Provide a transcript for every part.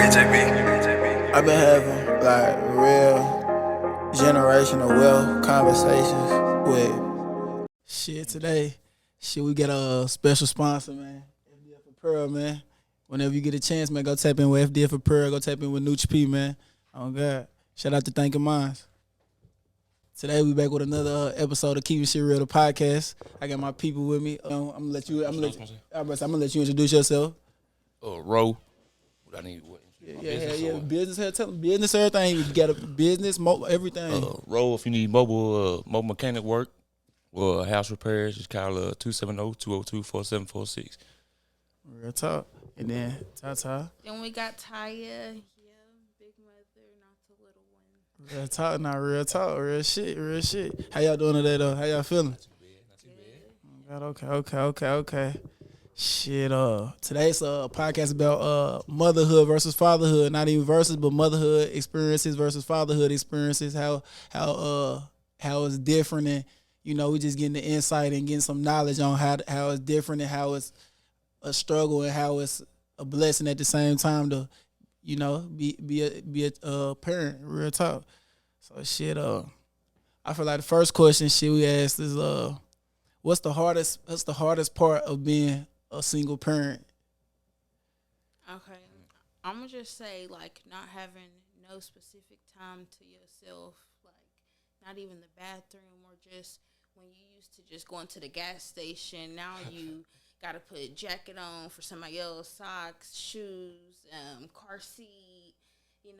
I've been having like real generational wealth conversations with today. We got a special sponsor, man. FDF Apparel, man. Whenever you get a chance, man, go tap in with FDF Apparel. Go tap in with Nooch P, man. Oh God. Shout out to Thinking Minds. Today we back with another episode of KeepinSHIReal da Podcast. I got my people with me. I'm gonna let you introduce yourself. Ro. What I need? What? Yeah. Business, tell them business, everything. You got a business, everything. Ro, if you need mobile mechanic work or house repairs, just call 270-202-4746. Real talk. And then Tata. Then we got Taya, big mother, not the little one. Real talk, not real talk, real shit. How y'all doing today though? How y'all feeling? Not too bad. Okay. Shit, today's a podcast about motherhood versus fatherhood. Not even versus, but motherhood experiences versus fatherhood experiences. How it's different, and we just getting the insight and getting some knowledge on how it's different and how it's a struggle and how it's a blessing at the same time to, be a parent. Real talk. So shit, I feel like the first question we asked is what's the hardest part of being a single parent? Okay, I'm gonna just say like not having no specific time to yourself, like not even the bathroom or just when you used to just going to the gas station. Now you gotta put a jacket on for somebody else, socks, shoes, car seat, Then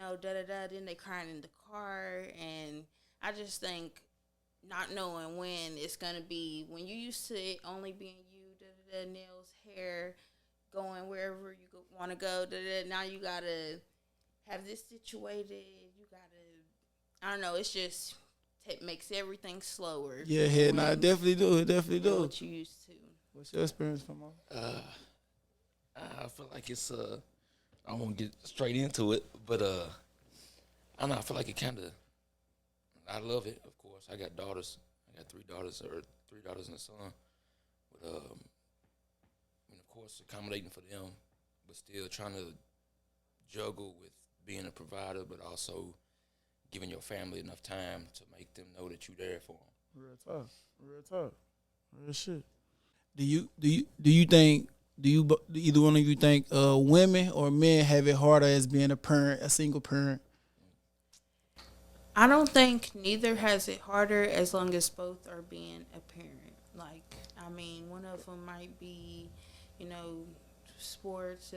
they crying in the car, and I just think not knowing when it's gonna be, when you used to it only being you, nails, hair, going wherever you want to go. Now you gotta have this situated. You gotta, I don't know. It's just makes everything slower. Yeah, I definitely do. It definitely do. What you used to. What's your experience, Famo? I feel like it's I won't get straight into it, but I don't know. I feel like it kind of. I love it, of course. I got daughters. I got three daughters and a son. But of course, accommodating for them, but still trying to juggle with being a provider, but also giving your family enough time to make them know that you're there for them. Real talk, real shit. Do you think? Do either one of you think women or men have it harder as being a single parent? I don't think neither has it harder as long as both are being a parent. One of them might be, sports,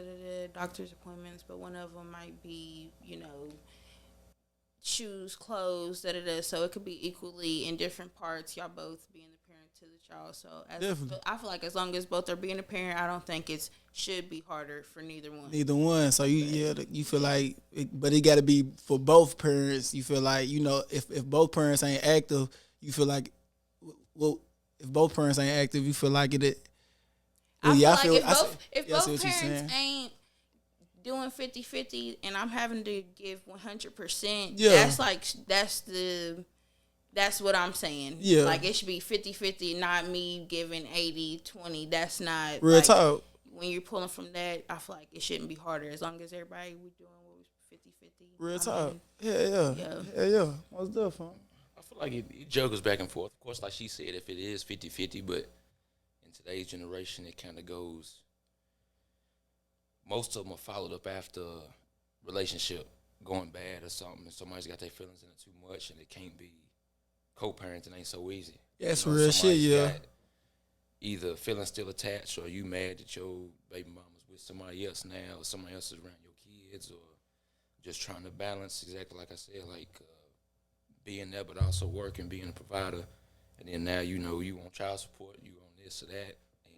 doctor's appointments, but one of them might be, shoes, clothes, So it could be equally in different parts, y'all both being the parent to the child. So I feel like as long as both are being a parent, I don't think it should be harder for neither one. So you feel like, but it got to be for both parents. You feel like, if both parents ain't active, you feel like, if both parents ain't active, you feel like it. If both parents ain't doing 50-50 and I'm having to give 100%, that's what I'm saying. Yeah. Like it should be 50-50, not me giving 80-20. That's not real talk. When you're pulling from that, I feel like it shouldn't be harder as long as everybody we doing what was 50-50. Real talk. Yeah. What's up, fam? I feel like it juggles back and forth. Of course, like she said, if it is 50-50, but in today's generation, it kind of goes. Most of them are followed up after a relationship going bad or something, and somebody's got their feelings in it too much, and it can't be co-parenting. Ain't so easy. Yeah, it's real shit. Yeah. Either feeling still attached, or you mad that your baby mama's with somebody else now, or somebody else is around your kids, or just trying to balance exactly like I said, being there but also working, being a provider, and then now you want child support, you on this or that, and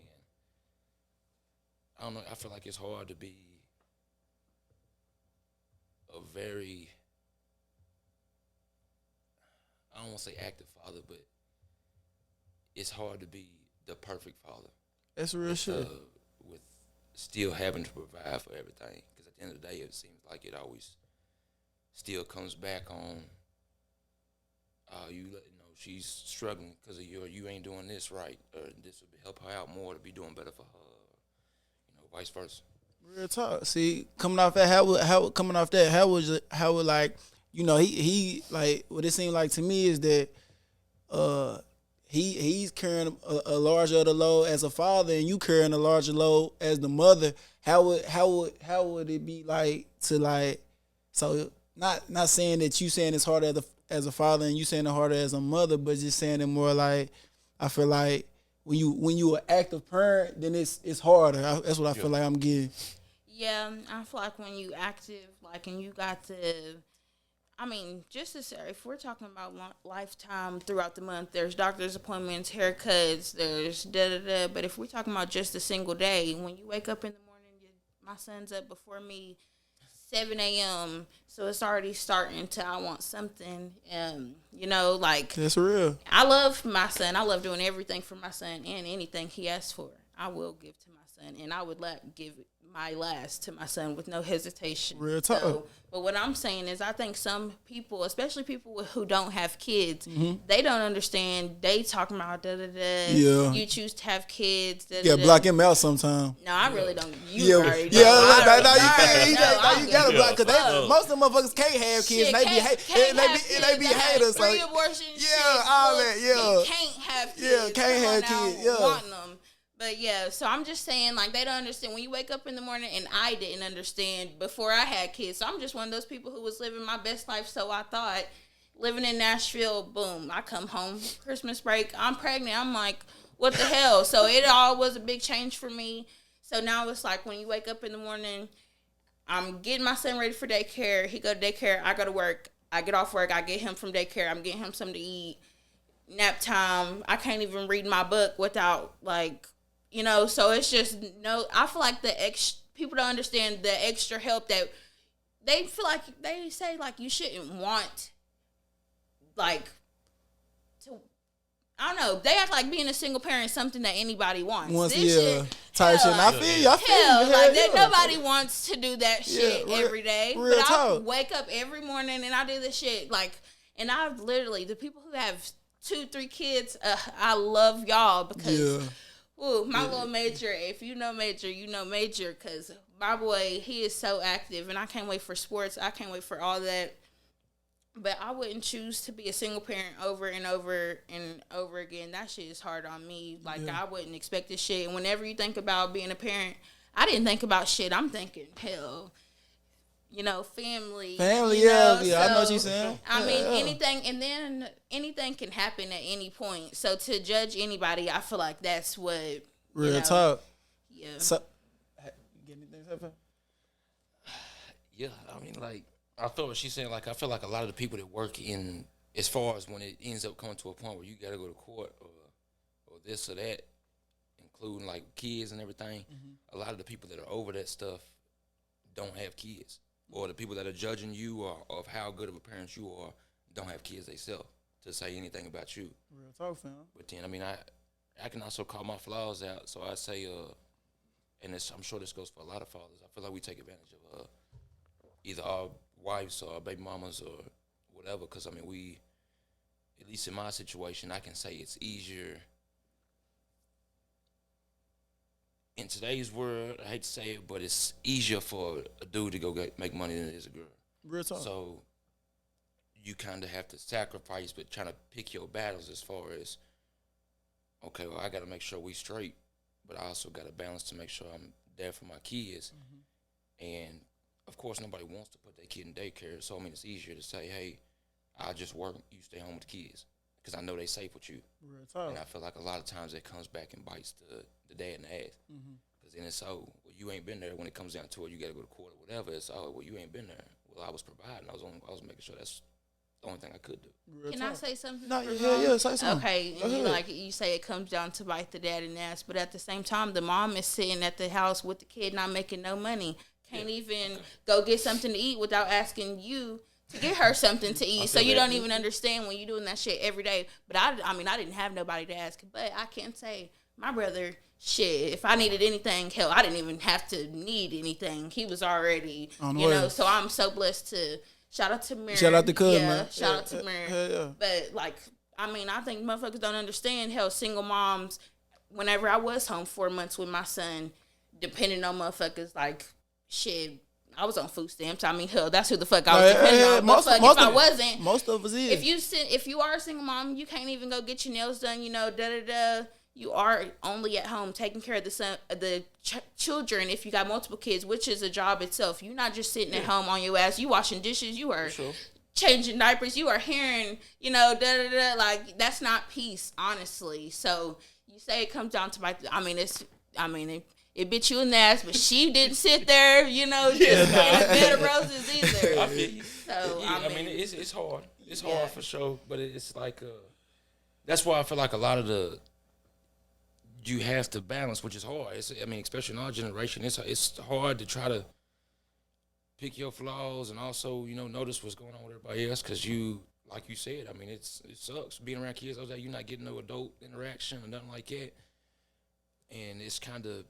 I don't know. I feel like it's hard to be a very, I don't want to say active father, but it's hard to be the perfect father. That's real shit. With still having to provide for everything, because at the end of the day, it seems like it always still comes back on. She's struggling because of you ain't doing this right, or this would help her out more to be doing better for her, vice versa. Real talk. See, coming off that, how would like, he like what it seemed like to me is that he's carrying a larger of the load as a father, and you carrying a larger load as the mother. How would it be like to like, so not saying that you saying it's harder as a father and you saying it harder as a mother, but just saying it more like, I feel like when you an active parent, then it's harder. That's what I feel like I'm getting. Yeah, I feel like when you active, like, and you got to, I mean, just to say, if we're talking about lifetime throughout the month, there's doctor's appointments, haircuts, there's da-da-da. But if we're talking about just a single day, when you wake up in the morning, my son's up before me, 7 a.m., so it's already starting to, I want something, like. That's real. I love my son. I love doing everything for my son, and anything he asks for, I will give to my son, and I would give my last to my son with no hesitation. Real talk. So, but what I'm saying is, I think some people, especially people who don't have kids, they don't understand. They talking about da-da-da. Yeah. You choose to have kids. Yeah, block him out sometime. No, I really don't. You already you gotta block, because most of the motherfuckers can't have kids. They be haters. Pre-abortion. Yeah, all that. Yeah. Can't have kids. Yeah, can't have kids. Yeah. Wanting them. But yeah, so I'm just saying, like, they don't understand when you wake up in the morning, and I didn't understand before I had kids. So I'm just one of those people who was living my best life. So I thought, living in Nashville, boom, I come home Christmas break, I'm pregnant. I'm like, what the hell? So it all was a big change for me. So now it's like when you wake up in the morning, I'm getting my son ready for daycare. He go to daycare. I go to work. I get off work. I get him from daycare. I'm getting him something to eat. Nap time. I can't even read my book without, like, so it's just, I feel like people don't understand the extra help that they feel like, they say, like, you shouldn't want, like, to, I don't know, they act like being a single parent is something that anybody wants. Type shit. I feel you. Like, nobody wants to do that shit every day. Real but talk. I wake up every morning and I do this shit, like, and I literally, the people who have 2-3 kids, I love y'all because... Ooh, my little Major, if you know Major, you know Major, because my boy, he is so active, and I can't wait for sports. I can't wait for all that. But I wouldn't choose to be a single parent over and over and over again. That shit is hard on me. Like, I wouldn't expect this shit. And whenever you think about being a parent, I didn't think about shit. I'm thinking, hell, family. Family, So, I know what you're saying. I mean, anything, and then anything can happen at any point. So to judge anybody, I feel like that's what. Real talk. Yeah. So, you get anything, Sefa? Yeah, I mean, like, I feel what she's saying. Like, I feel like a lot of the people that work in, as far as when it ends up coming to a point where you got to go to court or this or that, including, like, kids and everything, a lot of the people that are over that stuff don't have kids. Or the people that are judging you or of how good of a parent you are don't have kids themselves to say anything about you. Real talk, fam. But then, I mean, I can also call my flaws out. So I say, and I'm sure this goes for a lot of fathers, I feel like we take advantage of either our wives or our baby mamas or whatever. Because, I mean, at least in my situation, I can say it's easier. In today's world, I hate to say it, but it's easier for a dude to go make money than it is a girl. Real talk. So you kind of have to sacrifice, but trying to pick your battles as far as, okay, well, I got to make sure we straight, but I also got to balance to make sure I'm there for my kids. And, of course, nobody wants to put their kid in daycare, so, I mean, it's easier to say, hey, I'll just work, you stay home with the kids, because I know they safe with you. Real talk. And I feel like a lot of times it comes back and bites the dad in the ass. Because then it's, well, you ain't been there. When it comes down to it, you got to go to court or whatever. It's, well, you ain't been there. Well, I was providing. I was making sure that's the only thing I could do. Real Can talk. I say something? No, yeah, say something. Okay, and you say it comes down to bite the dad in the ass, but at the same time, the mom is sitting at the house with the kid not making no money. Can't even go get something to eat without asking you to get her something to eat. So you don't even understand when you're doing that shit every day. But I mean, I didn't have nobody to ask. But I can say, my brother, shit, if I needed anything, hell, I didn't even have to need anything. He was already, so I'm so blessed to, shout out to Mary. Shout out to Cuz, man. Shout out to Mary. Yeah. But, like, I mean, I think motherfuckers don't understand how single moms, whenever I was home 4 months with my son, depending on motherfuckers, like, shit, I was on food stamps. I mean, hell, that's who the fuck I was depending on. But if I wasn't, most of us is. If you are a single mom, you can't even go get your nails done. You are only at home taking care of the children. If you got multiple kids, which is a job itself, you're not just sitting at home on your ass. You washing dishes. You are changing diapers. You are hearing, like that's not peace, honestly. So you say it comes down to it bit you in the ass, but she didn't sit there, just getting a bed of roses either. I feel you. So it's hard. It's hard for sure, but it's like that's why I feel like a lot of you have to balance, which is hard. Especially in our generation, it's hard to try to pick your flaws and also, notice what's going on with everybody else because like you said, it sucks being around kids all day. You're not getting no adult interaction or nothing like that, and it's kind of,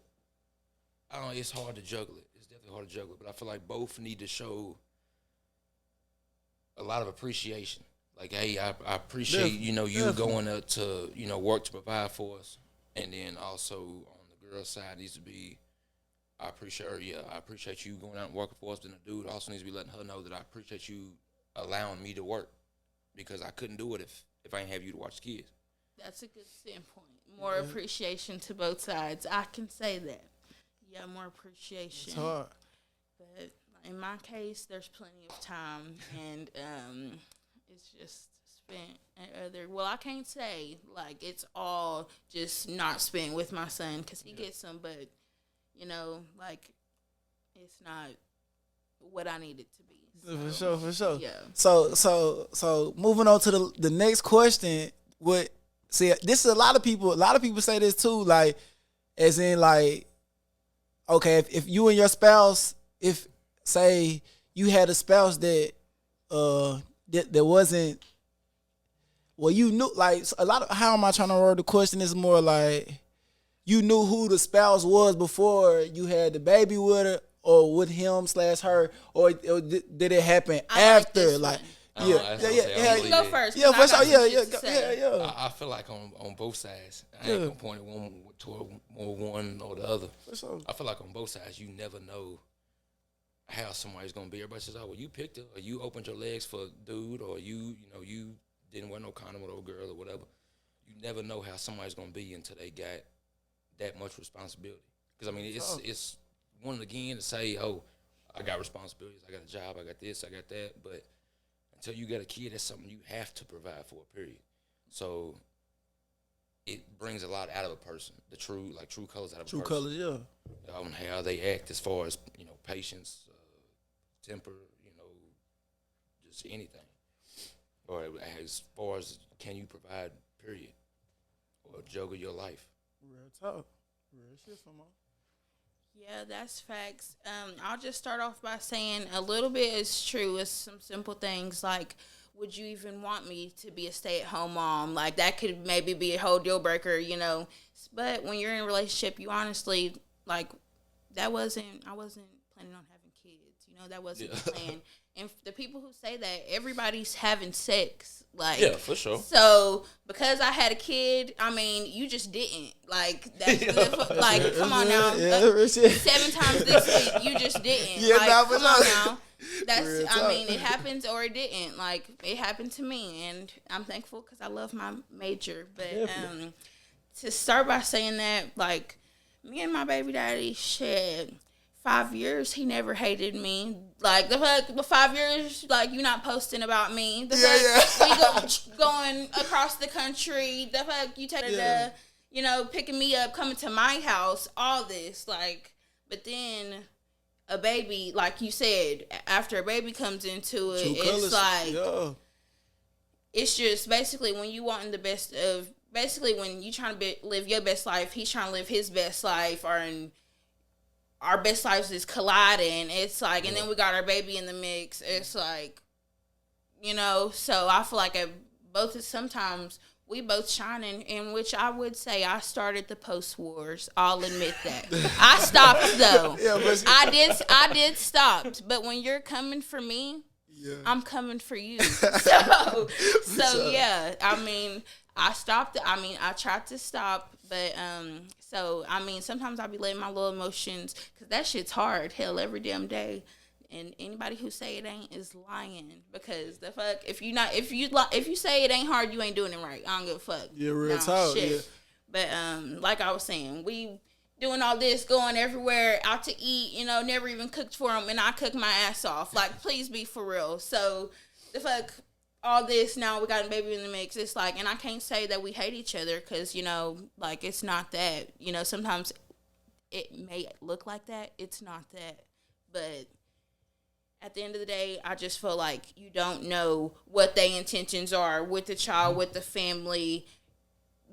it's hard to juggle it. It's definitely hard to juggle it, but I feel like both need to show a lot of appreciation. Like, hey, I appreciate, you going to work to provide for us. And then also on the girl side needs to be, I appreciate her. Yeah, I appreciate you going out and working for us. Then the dude also needs to be letting her know that I appreciate you allowing me to work because I couldn't do it if I didn't have you to watch the kids. That's a good standpoint. More appreciation to both sides. I can say that. Yeah, more appreciation. It's hard. But in my case, there's plenty of time, and it's just spent at other. Well, I can't say like it's all just not spent with my son because he gets some, but like it's not what I need it to be. So, For sure. Yeah. So moving on to the next question. This is a lot of people say this too, like as in like, okay, if you and your spouse, if say you had a spouse that that wasn't, well, you knew, like a lot of, how am I trying to word the question is more like you knew who the spouse was before you had the baby with her or with him / her, or did it happen after? Like, you can go first. Yeah, for sure. Yeah. I feel like on both sides. I ain't gonna point it one toward one or the other. For sure. I feel like on both sides, you never know how somebody's gonna be. Everybody says, "Oh, well, you picked her, or you opened your legs for a dude, or you didn't wear no condom with old girl or whatever." You never know how somebody's gonna be until they got that much responsibility. Because it's one again to say, "Oh, I got responsibilities. I got a job. I got this. I got that." But until you got a kid, that's something you have to provide for. Period. So it brings a lot out of a person. The true colors out of a person. True colors, yeah. On how they act as far as patience, temper, just anything, or as far as can you provide, period, or juggle your life. Real talk, real shit, for more. Yeah, that's facts. I'll just start off by saying a little bit is true. It's some simple things like, would you even want me to be a stay-at-home mom? Like, that could maybe be a whole deal breaker, But when you're in a relationship, you honestly, like, I wasn't planning on having kids. That wasn't the plan. And the people who say that, everybody's having sex. Like, yeah, for sure. So, because I had a kid, you just didn't. Like, that's like, come on now. 7 times this week, you just didn't. Yeah, like, come on now. That's, it happens or it didn't. Like, it happened to me, and I'm thankful because I love my major. But to start by saying that, like, me and my baby daddy, 5 years, he never hated me. Like, the fuck, the 5 years, like, you not posting about me. The fuck, we going across the country. The fuck, you take picking me up, coming to my house, all this. Like, but then a baby, like you said, after a baby comes into it, it's like, it's just basically when you wanting the best of, basically when you trying to live your best life, he's trying to live his best life, our best lives is colliding. It's like, and then we got our baby in the mix. It's like, so I feel like sometimes we both shine in which I would say I started the post wars. I'll admit that. I stopped though. I did stop. But when you're coming for me, I'm coming for you. So yeah, I stopped. I tried to stop But so I mean, sometimes I be letting my little emotions, cause that shit's hard. Hell, every damn day. And anybody who say it ain't is lying, because the fuck, if you say it ain't hard, you ain't doing it right. I don't give a fuck. Yeah, real talk. Shit. Yeah. But like I was saying, we doing all this, going everywhere, out to eat, you know, never even cooked for them, and I cook my ass off. Like, please be for real. So the fuck, all this, now we got a baby in the mix. It's like, and I can't say that we hate each other, because, you know, like, it's not that. You know, sometimes it may look like that. It's not that. But at the end of the day, I just feel like you don't know what their intentions are with the child, with the family,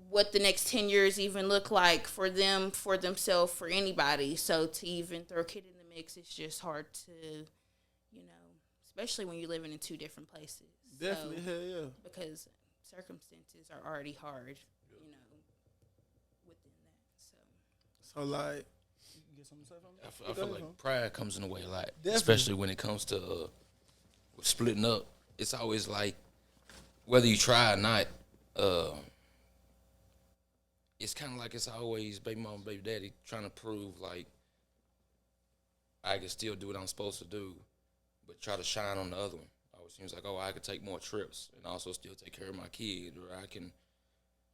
what the next 10 years even look like for them, for themselves, for anybody. So to even throw a kid in the mix, it's just hard to, you know, especially when you're living in two different places. Definitely, hell yeah. Because circumstances are already hard, you know, within that. So like, you get something to say from me? I feel like pride comes in the way a lot, Definitely. especially when it comes to splitting up. It's always like, whether you try or not, it's kind of like it's always baby mama, baby daddy trying to prove like I can still do what I'm supposed to do, but try to shine on the other one. Always seems like, oh, I could take more trips and also still take care of my kid, or I can,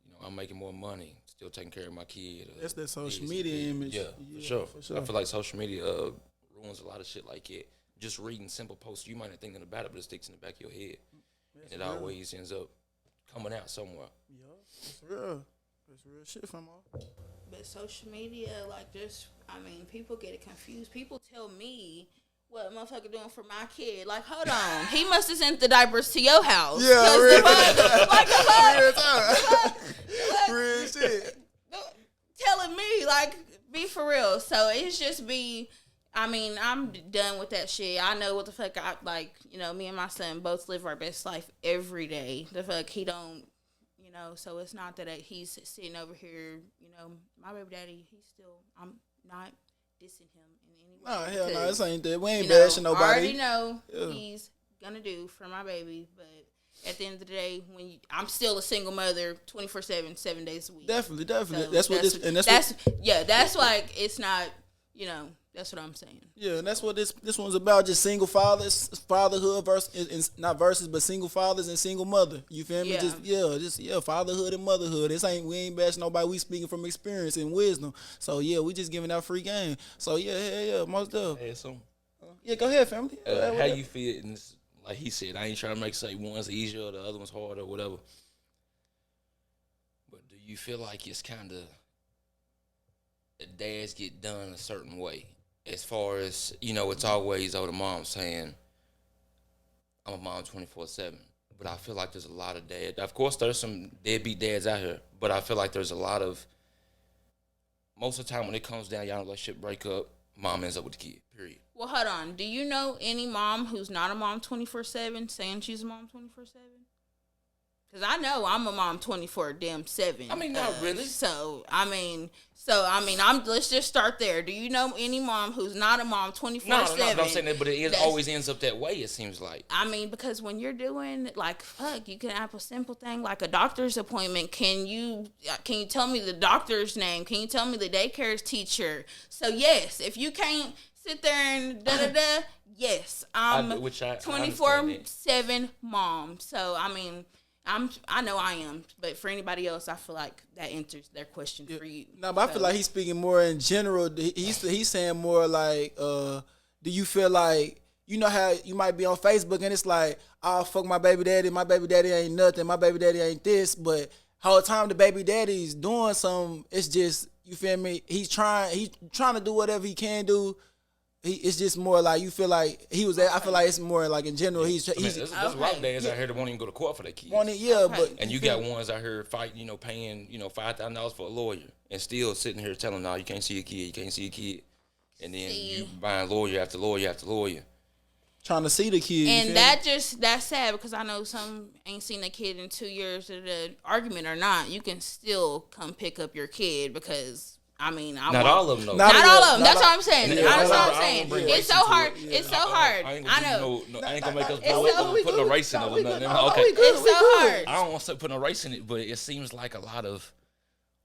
you know, I'm making more money, still taking care of my kid. That's that social media image. Yeah, for sure. I feel like social media ruins a lot of shit like it. Just reading simple posts, you might not think about it, but it sticks in the back of your head. And it always ends up coming out somewhere. Yeah, it's real. It's real shit from all. but social media, like, just, I mean, people get it confused. People tell me what a motherfucker doing for my kid. Like, hold on, he must have sent the diapers to your house. Yeah, real. Like, Real shit. telling me, like, be for real. So it's just I mean, I'm done with that shit. I know what the fuck I like. You know, me and my son both live our best life every day. The fuck he don't, you know. So it's not that he's sitting over here. You know, my baby daddy. I'm not dissing him in any way. No, hell no, this ain't that. We ain't You know, bashing nobody. I already know Yeah. he's gonna do for my baby, but at the end of the day, I'm still a single mother, 24/7, 7 days a week. Definitely. So that's like, it's not, you know. That's what I'm saying. Yeah, and that's what this one's about. Just single fathers, fatherhood versus not versus, but single fathers and single mother. You feel me? Yeah. Fatherhood and motherhood. We ain't bashing nobody. We speaking from experience and wisdom. So yeah, we just giving out free game. So yeah, most definitely. Hey, so Yeah, go ahead, family. how you feel? And like he said, I ain't trying to make say one's easier or the other one's harder or whatever. But do you feel like it's kind of dads get done a certain way? As far as, you know, it's always the mom saying, I'm a mom 24/7. But I feel like there's a lot of dads. Of course, there's some deadbeat dads out here. But I feel like there's a lot of, most of the time when it comes down, y'all relationship break up, mom ends up with the kid, period. Well, hold on. Do you know any mom who's not a mom 24/7 saying she's a mom 24/7? Because I know I'm a mom 24/7. I mean, not really. Let's just start there. Do you know any mom who's not a mom 24/7? No, I'm saying that, but it always ends up that way, it seems like. I mean, because when you're doing, like, fuck, you can have a simple thing like a doctor's appointment. Can you tell me the doctor's name? Can you tell me the daycare's teacher? So, yes, if you can't sit there and da-da-da, yes, I'm 24/7 mom. So, I mean, I know I am, but for anybody else, I feel like that answers their question for you. No, but I feel like he's speaking more in general. He's saying more like, do you feel like, you know how you might be on Facebook and it's like, oh, fuck my baby daddy ain't nothing, my baby daddy ain't this, but whole time the baby daddy's doing something, it's just, you feel me, he's trying to do whatever he can do. It's just more like, you feel like I feel like it's more like in general. There's a lot of dads out here that won't even go to court for their kids. But you got ones out here fighting, paying, $5,000 for a lawyer, and still sitting here telling, no, you can't see your kid, and then you buying lawyer after lawyer after lawyer, trying to see the kid. And that's sad, because I know some ain't seen a kid in 2 years. Of the argument or not, you can still come pick up your kid, because. I mean, not all of them, though. Not all of them. That's what I'm saying. That's what I'm saying. It's so hard. It's so hard. I know. I ain't gonna make us put no race in it or nothing. Okay. It's so hard. I don't want to put no race in it, but it seems like a lot of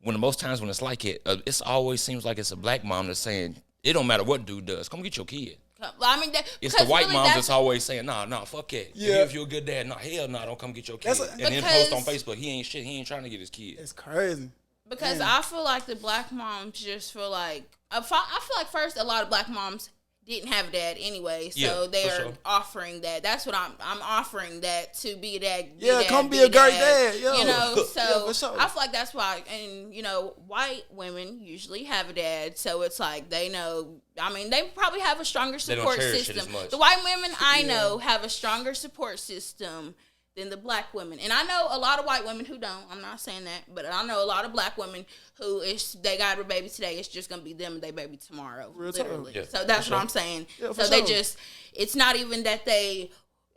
when most times when it's like it's always seems like it's a black mom that's saying it don't matter what dude does, come get your kid. I mean, it's the white moms that's always saying, nah, fuck that. Yeah. If you're a good dad, nah, hell nah, don't come get your kid. And then post on Facebook, he ain't shit, he ain't trying to get his kid. It's crazy. Because I feel like the black moms just feel like, I feel like first a lot of black moms didn't have a dad anyway, so they are offering that. That's what I'm offering that to be a dad. Come be a great dad. Yo. You know, so sure. I feel like that's why. And you know, white women usually have a dad, so it's like they know. I mean, they probably have a stronger support system. The white women I know have a stronger support system than the black women. And I know a lot of white women who don't. I'm not saying that, but I know a lot of black women who they got a baby today, it's just gonna be them and their baby tomorrow. Literally. Yeah, so that's what I'm saying. Yeah, so they just, it's not even that they,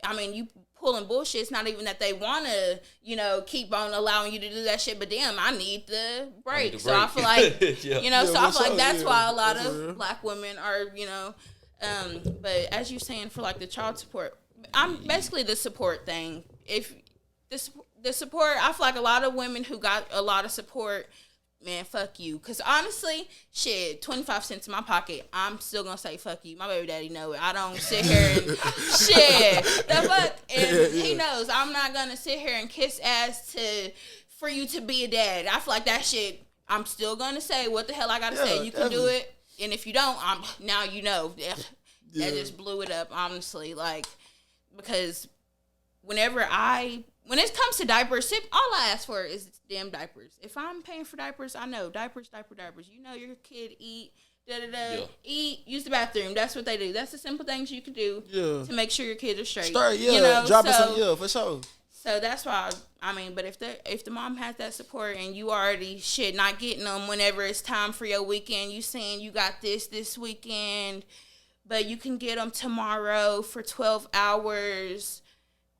I mean, you pulling bullshit. It's not even that they want to, you know, keep on allowing you to do that shit. But damn, I need the break. So I feel like, you know, so I feel like that's why a lot of black women are, you know, but as you're saying for like the child support, I'm basically the support thing. If the support, I feel like a lot of women who got a lot of support, man, fuck you. Because honestly, shit, 25 cents in my pocket, I'm still going to say fuck you. My baby daddy know it. I don't sit here and shit. The fuck? And he knows I'm not going to sit here and kiss ass for you to be a dad. I feel like that shit, I'm still going to say what the hell I got to say. You can do it. And if you don't, now you know. That just blew it up, honestly. Like, because when it comes to diapers, all I ask for is damn diapers. If I'm paying for diapers, I know diapers. You know your kid eat, eat, use the bathroom. That's what they do. That's the simple things you can do to make sure your kids are straight. You know? Dropping some, for sure. So that's why, I mean, but if the mom has that support and you already not getting them whenever it's time for your weekend, you saying you got this weekend, but you can get them tomorrow for 12 hours.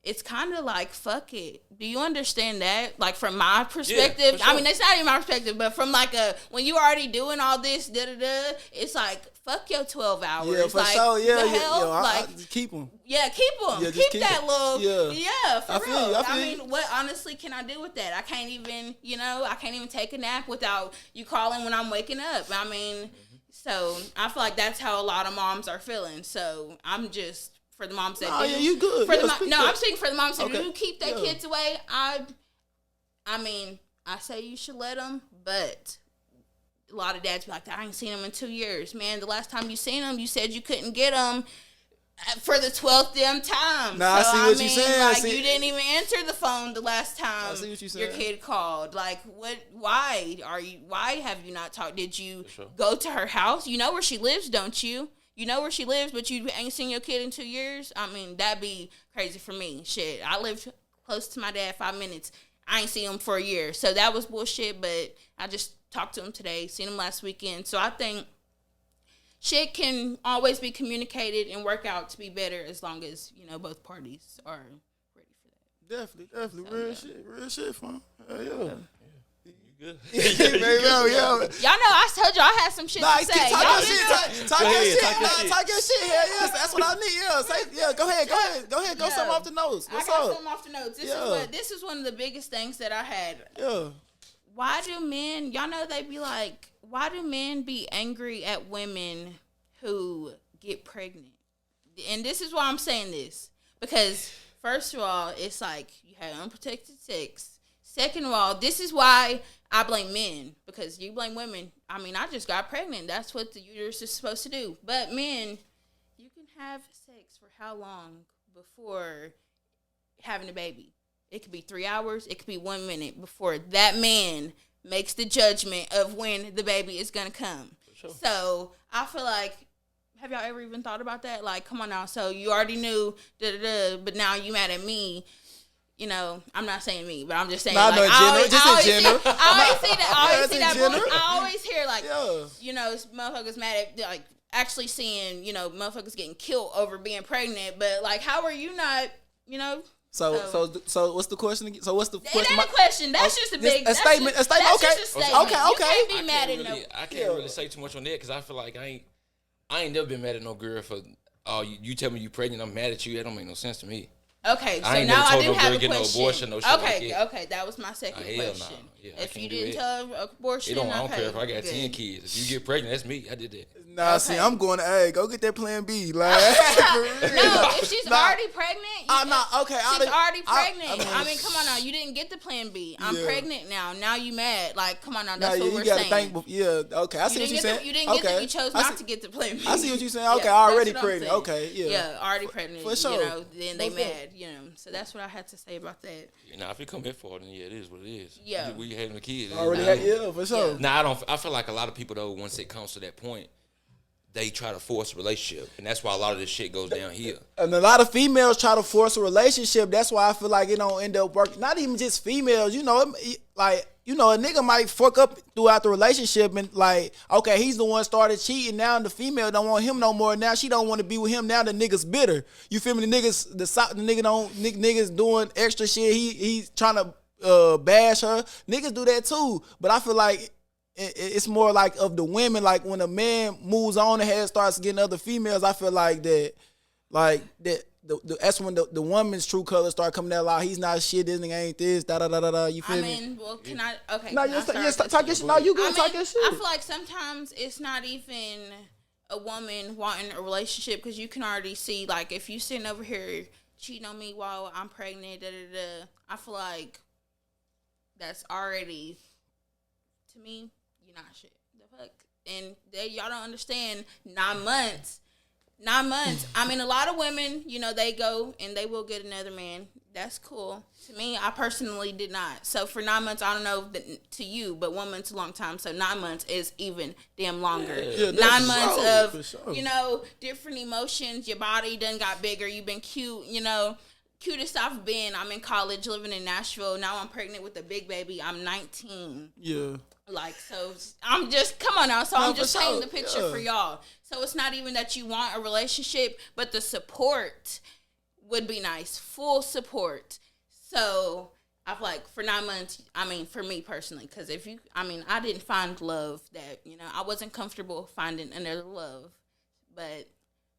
It's kind of like, fuck it. Do you understand that? Like, from my perspective, sure. I mean, it's not even my perspective, but from like when you already doing all this, it's like, fuck your 12 hours. Yeah, for like, sure. Yeah, the hell? I keep them. Yeah, keep them. Yeah, keep that little. Yeah, for real. I mean, what honestly can I do with that? I can't even, I can't even take a nap without you calling when I'm waking up. I mean, so I feel like that's how a lot of moms are feeling. So I'm just. For the moms that do. You good. I'm speaking for the moms that do keep their kids away. I mean, I say you should let them, but a lot of dads be like, I ain't seen them in 2 years. Man, the last time you seen them, you said you couldn't get them for the 12th damn time. Nah, I see what you're saying. Like, you didn't even answer the phone the last time your kid called. Like, what? Why have you not talked? Did you go to her house? You know where she lives, don't you? You know where she lives, but you ain't seen your kid in 2 years? I mean, that'd be crazy for me. Shit, I lived close to my dad 5 minutes. I ain't seen him for a year. So that was bullshit, but I just talked to him today, seen him last weekend. So I think shit can always be communicated and work out to be better as long as, both parties are ready for that. Definitely. So, real shit, fam. Hell yeah. Good. Y'all know I told you I had some shit to say. Talk your shit. Talk your shit. Hell yes, that's what I need. Go ahead. Go something off the notes. What's up? Something off the notes. This is one of the biggest things that I had. Yeah. Why do men? Y'all know they be like, why do men be angry at women who get pregnant? And this is why I'm saying this, because first of all, it's like you have unprotected sex. Second of all, this is why I blame men, because you blame women. I mean, I just got pregnant. That's what the uterus is supposed to do. But men, you can have sex for how long before having a baby? It could be 3 hours. It could be 1 minute before that man makes the judgment of when the baby is going to come. Sure. So I feel like, have y'all ever even thought about that? Like, come on now. So you already knew, but now you mad at me. I'm not saying me, but I'm just saying. I always see that. I always hear like, motherfuckers mad at like actually seeing, motherfuckers getting killed over being pregnant. But like, how are you not, So what's the question again? So what's the question? It ain't a question. That's just a big statement. That's okay. Just a statement. Okay. You can't be mad at no. I can't really say too much on that because I feel like I ain't never been mad at no girl for. Oh, you tell me you pregnant, I'm mad at you. That don't make no sense to me. Okay, so I ain't now never I told didn't no have girl a get no question. abortion, no shit like that. Okay, that was my second hell no. question. Yeah, I If you can't do didn't it. tell abortion, I don't okay, care if I got good. 10 kids. If you get pregnant, that's me. I did that. Nah, see, I'm going to, hey, go get that plan B. Like, for real. No, if she's already pregnant, I'm not, okay. she's already pregnant. I I mean, come on now. You didn't get the plan B. I'm Yeah. pregnant now. Now you mad. Like, come on now. Nah, That's what you we're gotta saying. okay. I see what you're saying. You didn't get okay. you chose I not see- to get the plan B. I see what you're saying. Okay, Yeah, already that's what I'm pregnant. saying. Okay, yeah. Yeah, already pregnant. For sure. You know, then they For sure. mad, you know. So that's what I had to say about that. Now, if you come here for it, then yeah, it is what it is. Yeah. We having a kid. Already Nah. had, yeah, for sure. Yeah. Nah, I feel like a lot of people, though, once it comes to that point, they try to force a relationship. And that's why a lot of this shit goes down here. And a lot of females try to force a relationship. That's why I feel like it don't end up working. Not even just females, you know, like, you know, a nigga might fuck up throughout the relationship and like, okay, he's the one started cheating. Now the female don't want him no more. Now she don't want to be with him. Now the nigga's bitter. You feel me? The niggas doing extra shit. He's trying to bash her. Niggas do that too. But I feel like it's more like of the women. Like when a man moves on and starts getting other females, I feel like that, that's when the woman's true colors start coming out. Like he's not shit. This nigga ain't this. Da da da da da. You feel me? I mean, well, can I? Okay. No, can I yes, start talk your this shit. one? No, you good. I Talk mean, your shit. I feel like sometimes it's not even a woman wanting a relationship because you can already see, like, if you sitting over here cheating on me while I'm pregnant, da da da. I feel like that's already, to me, you're not shit. The fuck, and y'all don't understand. 9 months. 9 months. I mean, a lot of women, you know, they go and they will get another man. That's cool. To me, I personally did not. So for 9 months, I don't know to you, but 1 month's a long time. So 9 months is even damn longer. Yeah, 9 months for of, sure. you know, different emotions. Your body done got bigger. You've been cute, you know. Cutest I've been. I'm in college living in Nashville. Now I'm pregnant with a big baby. I'm 19. Yeah. Like, so I'm just, come on now. So No, I'm just for sure. painting the picture for y'all. So it's not even that you want a relationship, but the support would be nice. Full support. So I feel like for 9 months, I mean, for me personally, because I didn't find love that, you know, I wasn't comfortable finding another love. But,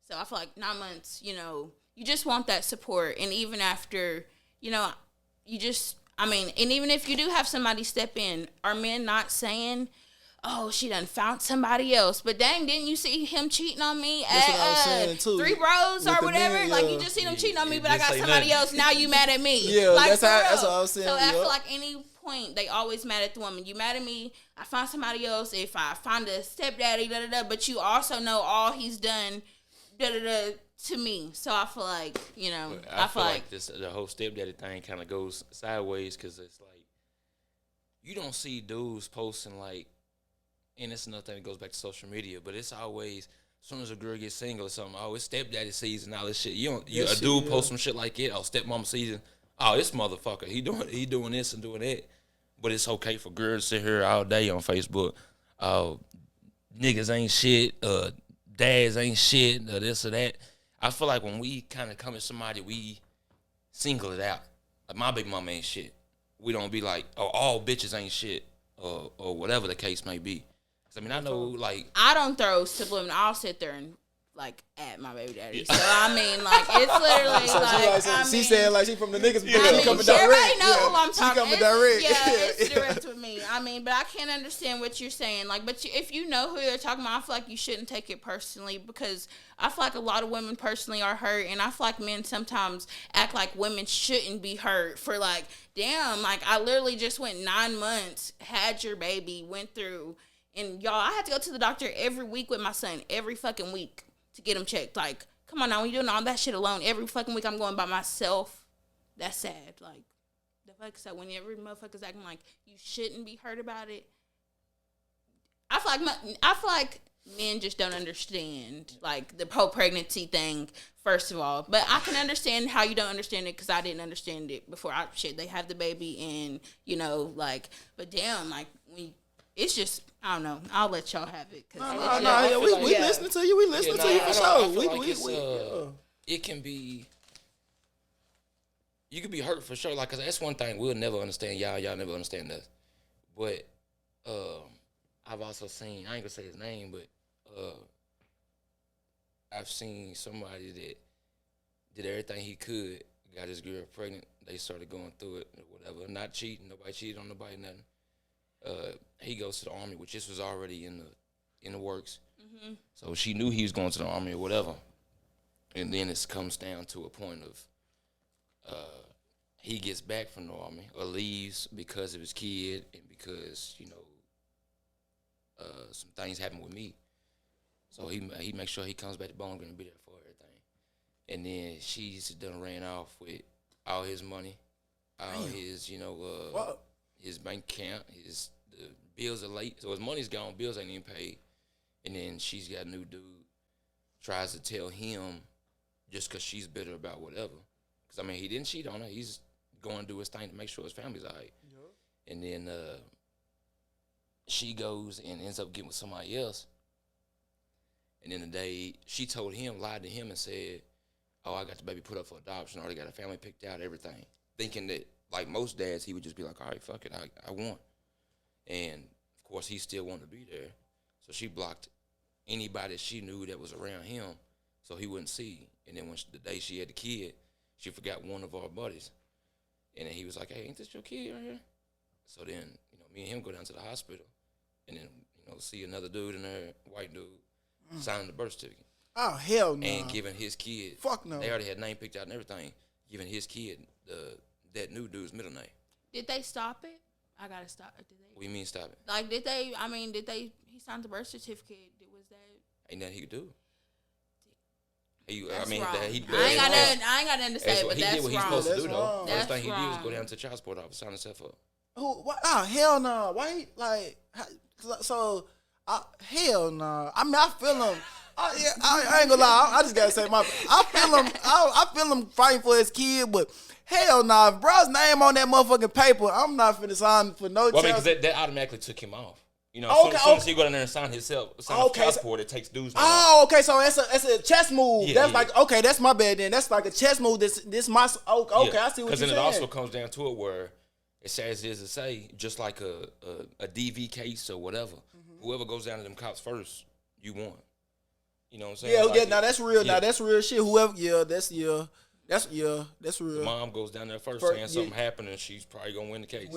so I feel like 9 months, you know, you just want that support. And even after, you know, and even if you do have somebody step in, are men not saying, oh, she done found somebody else? But dang, didn't you see him cheating on me That's what I was at saying, too. Three Bros With or the whatever? men, Like, yeah. you just seen him cheating on me, He but I didn't got say somebody nothing. else. Now you mad at me. Yeah, like, that's what for real. I was saying, So I yeah. feel like any point, they always mad at the woman. You mad at me, I found somebody else. If I find a stepdaddy, da-da-da, but you also know all he's done, da-da-da, to me. So I feel like, you know, I feel like the whole stepdaddy thing kind of goes sideways because it's like you don't see dudes posting like, and it's another thing that goes back to social media, but it's always as soon as a girl gets single or something, oh, it's stepdaddy season, all this shit. A dude post some shit like it, oh, stepmama season, oh, this motherfucker, he doing this and doing that. But it's okay for girls to sit here all day on Facebook, niggas ain't shit, dads ain't shit, or this or that. I feel like when we kind of come at somebody, we single it out. Like, my big mama ain't shit. We don't be like, oh, all bitches ain't shit, or whatever the case may be. 'Cause, I mean, I know, like... I don't throw subliminal. I'll sit there and, like, at my baby daddy. So, I mean, like, it's literally, She said like she from the niggas. I mean, coming she already direct. know who I'm She talking. coming direct. It's direct with me. I mean, but I can't understand what you're saying. Like, but if you know who you're talking about, I feel like you shouldn't take it personally because I feel like a lot of women personally are hurt, and I feel like men sometimes act like women shouldn't be hurt for like, damn, like I literally just went 9 months, had your baby, went through, and y'all, I had to go to the doctor every week with my son, every fucking week to get him checked. Like, come on now, when you're doing all that shit alone, every fucking week I'm going by myself. That's sad. Like, the fuck. So when every motherfucker's acting like you shouldn't be hurt about it, I feel like men just don't understand like the whole pregnancy thing. First of all, but I can understand how you don't understand it because I didn't understand it before. They have the baby and you know like, but damn, like it's just I don't know. I'll let y'all have it. We listening to you. We listening to you for sure. It can be. You could be hurt for sure. Like, cause that's one thing we'll never understand. Y'all never understand us. But I've also seen. I ain't gonna say his name, but I've seen somebody that did everything he could got his girl pregnant. They started going through it or whatever. Not cheating. Nobody cheated on nobody, nothing. He goes to the Army, which this was already in the works. Mm-hmm. So she knew he was going to the Army or whatever. And then it comes down to a point of he gets back from the Army or leaves because of his kid and because, some things happen with me. So he makes sure he comes back to Bowling Green and be there for everything. And then she's done ran off with all his money, all his, his bank account, the bills are late. So his money's gone, bills ain't even paid. And then she's got a new dude, tries to tell him just because she's bitter about whatever. Because, he didn't cheat on her. He's going to do his thing to make sure his family's all right. Yep. And then she goes and ends up getting with somebody else. And then the day she told him, lied to him and said, oh, I got the baby put up for adoption. Already got a family picked out, everything. Thinking that, like most dads, he would just be like, all right, fuck it, I want. And, of course, he still wanted to be there. So she blocked anybody she knew that was around him so he wouldn't see. And then the day she had the kid, she forgot one of our buddies. And then he was like, hey, ain't this your kid right here? So then, me and him go down to the hospital and then, see another dude in there, white dude, signing the birth certificate. Oh, hell no. And giving his kid. Fuck no. They already had name picked out and everything. Giving his kid that new dude's middle name. Did they stop it? I gotta stop it. Did they? What do you mean stop it? Like, he signed the birth certificate. Was that? Ain't nothing he could do. That's wrong. I ain't got nothing to say, but he that's did what he's wrong. supposed to do, though. That's First thing he did was wrong. go down to the child support office, sign himself up. Who? What? Oh, hell no. Why? Hell no. I feel him. I ain't gonna lie. I just gotta say I feel him. I feel him fighting for his kid, but hell no. If bro's name on that motherfucking paper, I'm not finna sign for no child. Because that automatically took him off. As soon as he go down there and sign his child support, it takes dudes. Okay, so that's a chess move. Yeah, that's like, okay, that's my bad then. That's like a chess move. This my, okay, I see what you're saying. Because then it also comes down to it where, as sad as it is to say, just like a DV case or whatever, whoever goes down to them cops first, you won. You know what I'm saying? Yeah, now that's real. Yeah. Now that's real shit. Whoever, that's real. The mom goes down there first saying something happened, and she's probably gonna win the case.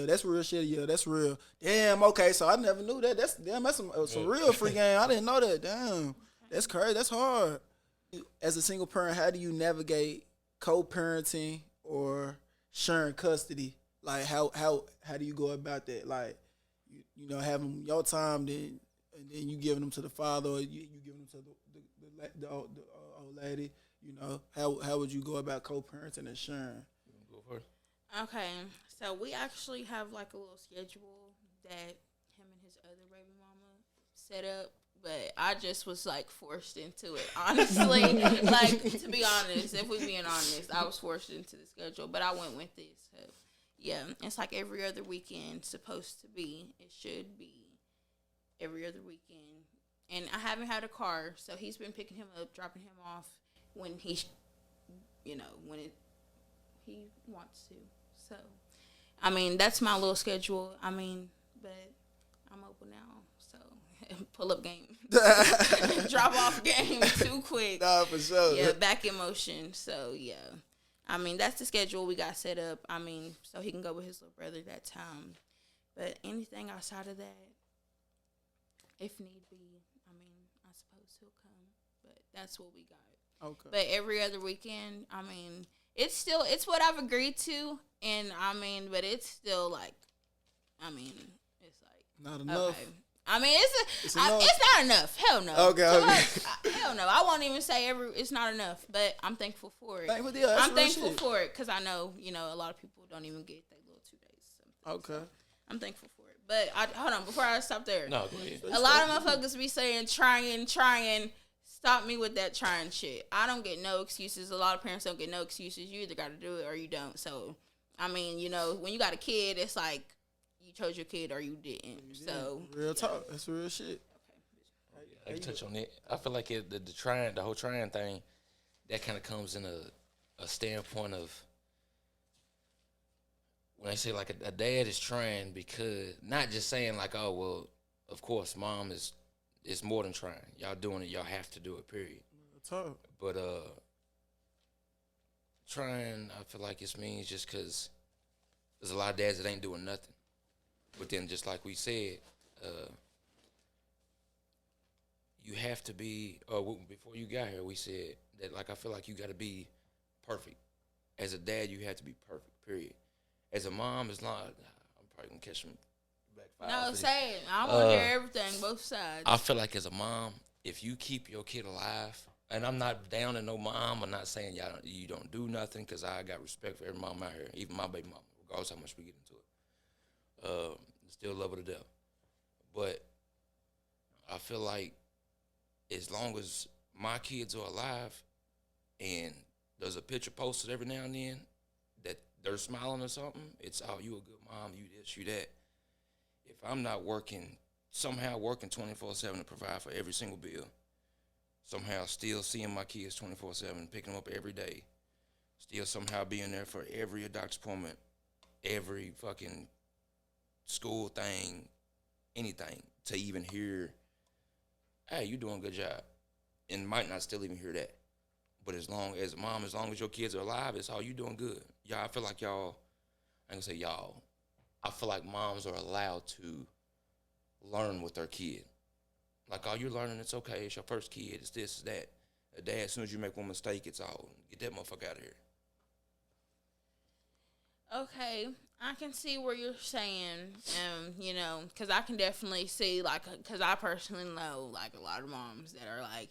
That's real shit. Yeah, that's real. Damn. Okay, so I never knew that. That's some real free game. I didn't know that. Damn, that's crazy. That's hard. As a single parent, how do you navigate co-parenting or sharing custody? Like how do you go about that? Like having your time, then you giving them to the father, or you giving them to the old lady. How would you go about co-parenting and sharing? Go first. Okay, so we actually have like a little schedule that him and his other baby mama set up, but I just was like forced into it. Honestly, like, to be honest, if we being honest, I was forced into the schedule, but I went with it. So yeah, it's like every other weekend supposed to be. It should be every other weekend, and I haven't had a car, so he's been picking him up, dropping him off when he, he wants to. So, that's my little schedule. But I'm open now. So, pull up game. Drop off game too quick. Nah, for sure. Yeah, back in motion. So, yeah. That's the schedule we got set up. So he can go with his little brother that time. But anything outside of that, if need be, I suppose he'll come. But that's what we got. Okay. But every other weekend, it's what I've agreed to, and but it's still like, it's like not enough. Okay. It's not enough. Hell no. Okay. Hell no. I won't even say it's not enough, but I'm thankful for it. I'm thankful for it because I know, a lot of people don't even get their little 2 days. Okay. So I'm thankful for it. But hold on, before I stop there. No, go ahead. A lot of motherfuckers be saying trying. Stop me with that trying shit. I don't get no excuses. A lot of parents don't get no excuses. You either got to do it or you don't. So, when you got a kid, it's like you chose your kid or you didn't. So, real talk. That's real shit. Okay. I can touch on that. I feel like the whole trying thing, that kind of comes in a standpoint of when I say like a dad is trying, because not just saying like, oh, well, of course, mom is. It's more than trying. Y'all doing it. Y'all have to do it, period. Talk. But Trying, I feel like it means just because there's a lot of dads that ain't doing nothing. But then, just like we said, you have to be. Before you got here, we said that like I feel like you got to be perfect. As a dad, you have to be perfect. Period. As a mom, it's not. I'm probably gonna catch some backfire. No, say it. I want to hear everything, both sides. I feel like as a mom, if you keep your kid alive, and I'm not down to no mom, I'm not saying you don't do nothing, because I got respect for every mom out here, even my baby mama, regardless how much we get into it. Still love her to death. But I feel like as long as my kids are alive and there's a picture posted every now and then that they're smiling or something, it's, oh, you a good mom, you this, you that. If I'm not somehow working 24/7 to provide for every single bill, somehow still seeing my kids 24/7, picking them up every day, still somehow being there for every doctor's appointment, every fucking school thing, anything, to even hear, hey, you doing a good job, and might not still even hear that. But as long as mom, as long as your kids are alive, it's all you doing good. Y'all, I feel like y'all, I ain't gonna say y'all, I feel like moms are allowed to learn with their kid. Like, oh, you're learning, it's okay, it's your first kid, it's this, it's that. A dad, as soon as you make one mistake, it's all, get that motherfucker out of here. Okay, I can see where you're saying, because I can definitely see, like, because I personally know, like, a lot of moms that are, like,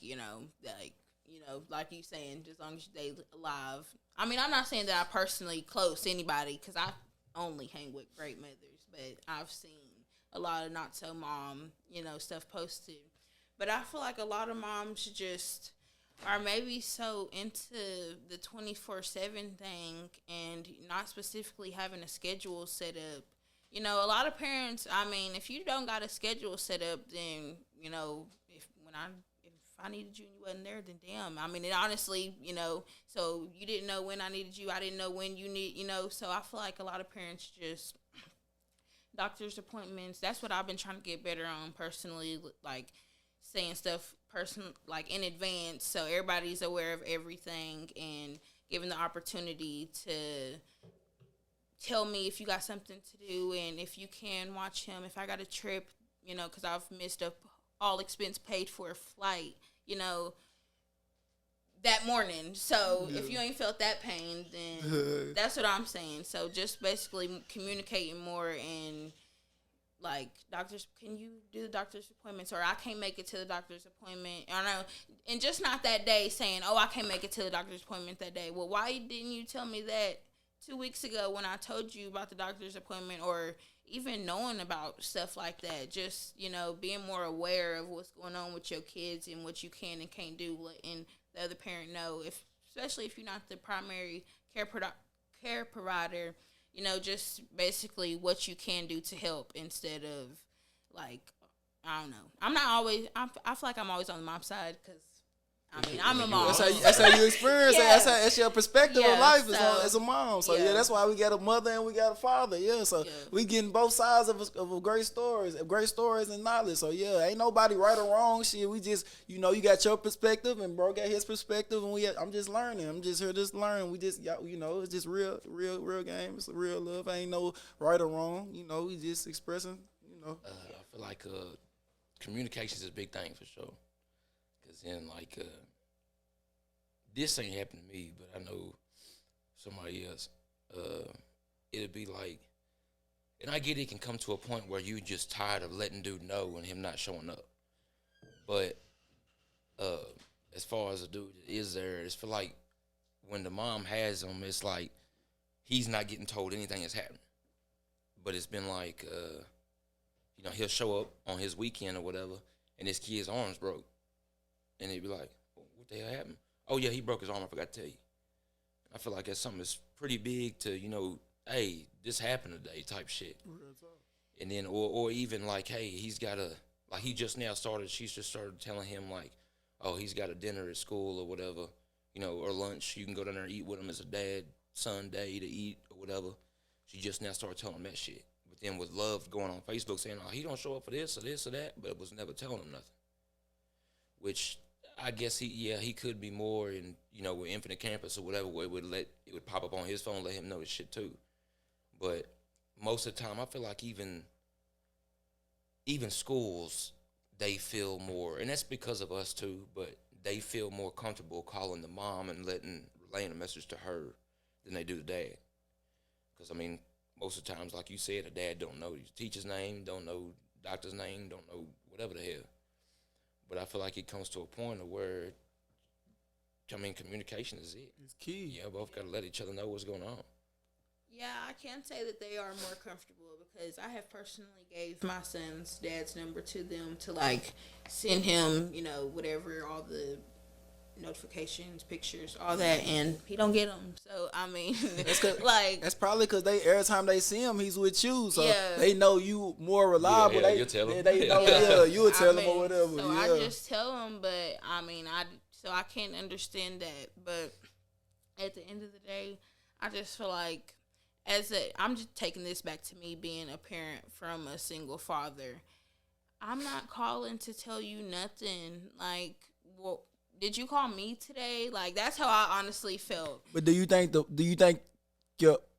like you saying, as long as they alive. I mean, I'm not saying that I personally close to anybody, because I only hang with great mothers, but I've seen a lot of not so mom, stuff posted. But I feel like a lot of moms just are maybe so into the 24/7 thing and not specifically having a schedule set up. A lot of parents, I mean, if you don't got a schedule set up, then, if I needed you and you wasn't there, then damn. I mean, it honestly, so you didn't know when I needed you. I didn't know when you need, so I feel like a lot of parents just, doctor's appointments, that's what I've been trying to get better on personally, like saying stuff like in advance, so everybody's aware of everything, and giving the opportunity to tell me if you got something to do, and if you can watch him, if I got a trip, because I've missed a all expense paid for a flight, that morning. So if you ain't felt that pain, then that's what I'm saying. So just basically communicating more, and like, doctors, can you do the doctor's appointments, or I can't make it to the doctor's appointment. I know, and just not that day saying, oh, I can't make it to the doctor's appointment that day. Well, why didn't you tell me that 2 weeks ago when I told you about the doctor's appointment, or even knowing about stuff like that? Just, being more aware of what's going on with your kids and what you can and can't do, and the other parent know, especially if you're not the primary care provider, just basically what you can do to help, instead of, like, I don't know. I feel like I'm always on the mom side, because, I mean, I'm a mom. That's how you experience it. That's your perspective of life as a mom. So, that's why we got a mother and we got a father. So we getting both sides of great stories and knowledge. So, ain't nobody right or wrong. Shit, we just, you got your perspective and bro got his perspective, and I'm just learning. I'm just here to learn. We just, it's just real game. It's a real love. Ain't no right or wrong. We just expressing, I feel like communication is a big thing for sure. Because then, like, this ain't happened to me, but I know somebody else. It'll be like, and I get it can come to a point where you just tired of letting dude know and him not showing up. But as far as the dude is there, it's for like when the mom has him, it's like he's not getting told anything that's happening. But it's been like, he'll show up on his weekend or whatever, and his kid's arms broke. And he'd be like, what the hell happened? Oh, yeah, he broke his arm. I forgot to tell you. I feel like that's something that's pretty big to, hey, this happened today type shit. And then, or even like, hey, he's got he just now started, she's just started telling him like, oh, he's got a dinner at school or whatever, or lunch. You can go down there and eat with him as a dad-son day to eat or whatever. She just now started telling him that shit. But then with love going on Facebook saying, oh, he don't show up for this or this or that, but it was never telling him nothing. Which, I guess he could be more in, with Infinite Campus or whatever, where it would pop up on his phone, let him know this shit too. But most of the time, I feel like even schools, they feel more, and that's because of us too, but they feel more comfortable calling the mom and relaying a message to her than they do the dad. Because, I mean, most of the times, like you said, a dad don't know his teacher's name, don't know doctor's name, don't know whatever the hell. But I feel like it comes to a point of where, communication is it. It's key. Yeah, both got to let each other know what's going on. Yeah, I can't say that they are more comfortable because I have personally gave my son's dad's number to them to, like, send him, whatever, all the notifications, pictures, all that, and he don't get them. So, I mean, that's probably because every time they see him, he's with you, so yeah. they know you more reliable. Yeah, you'll tell them. They know, you would tell them or whatever. So I just tell them, but I mean, I can't understand that. But at the end of the day, I just feel like I'm just taking this back to me being a parent from a single father. I'm not calling to tell you nothing. Like, well, did you call me today? Like, that's how I honestly felt. But do you think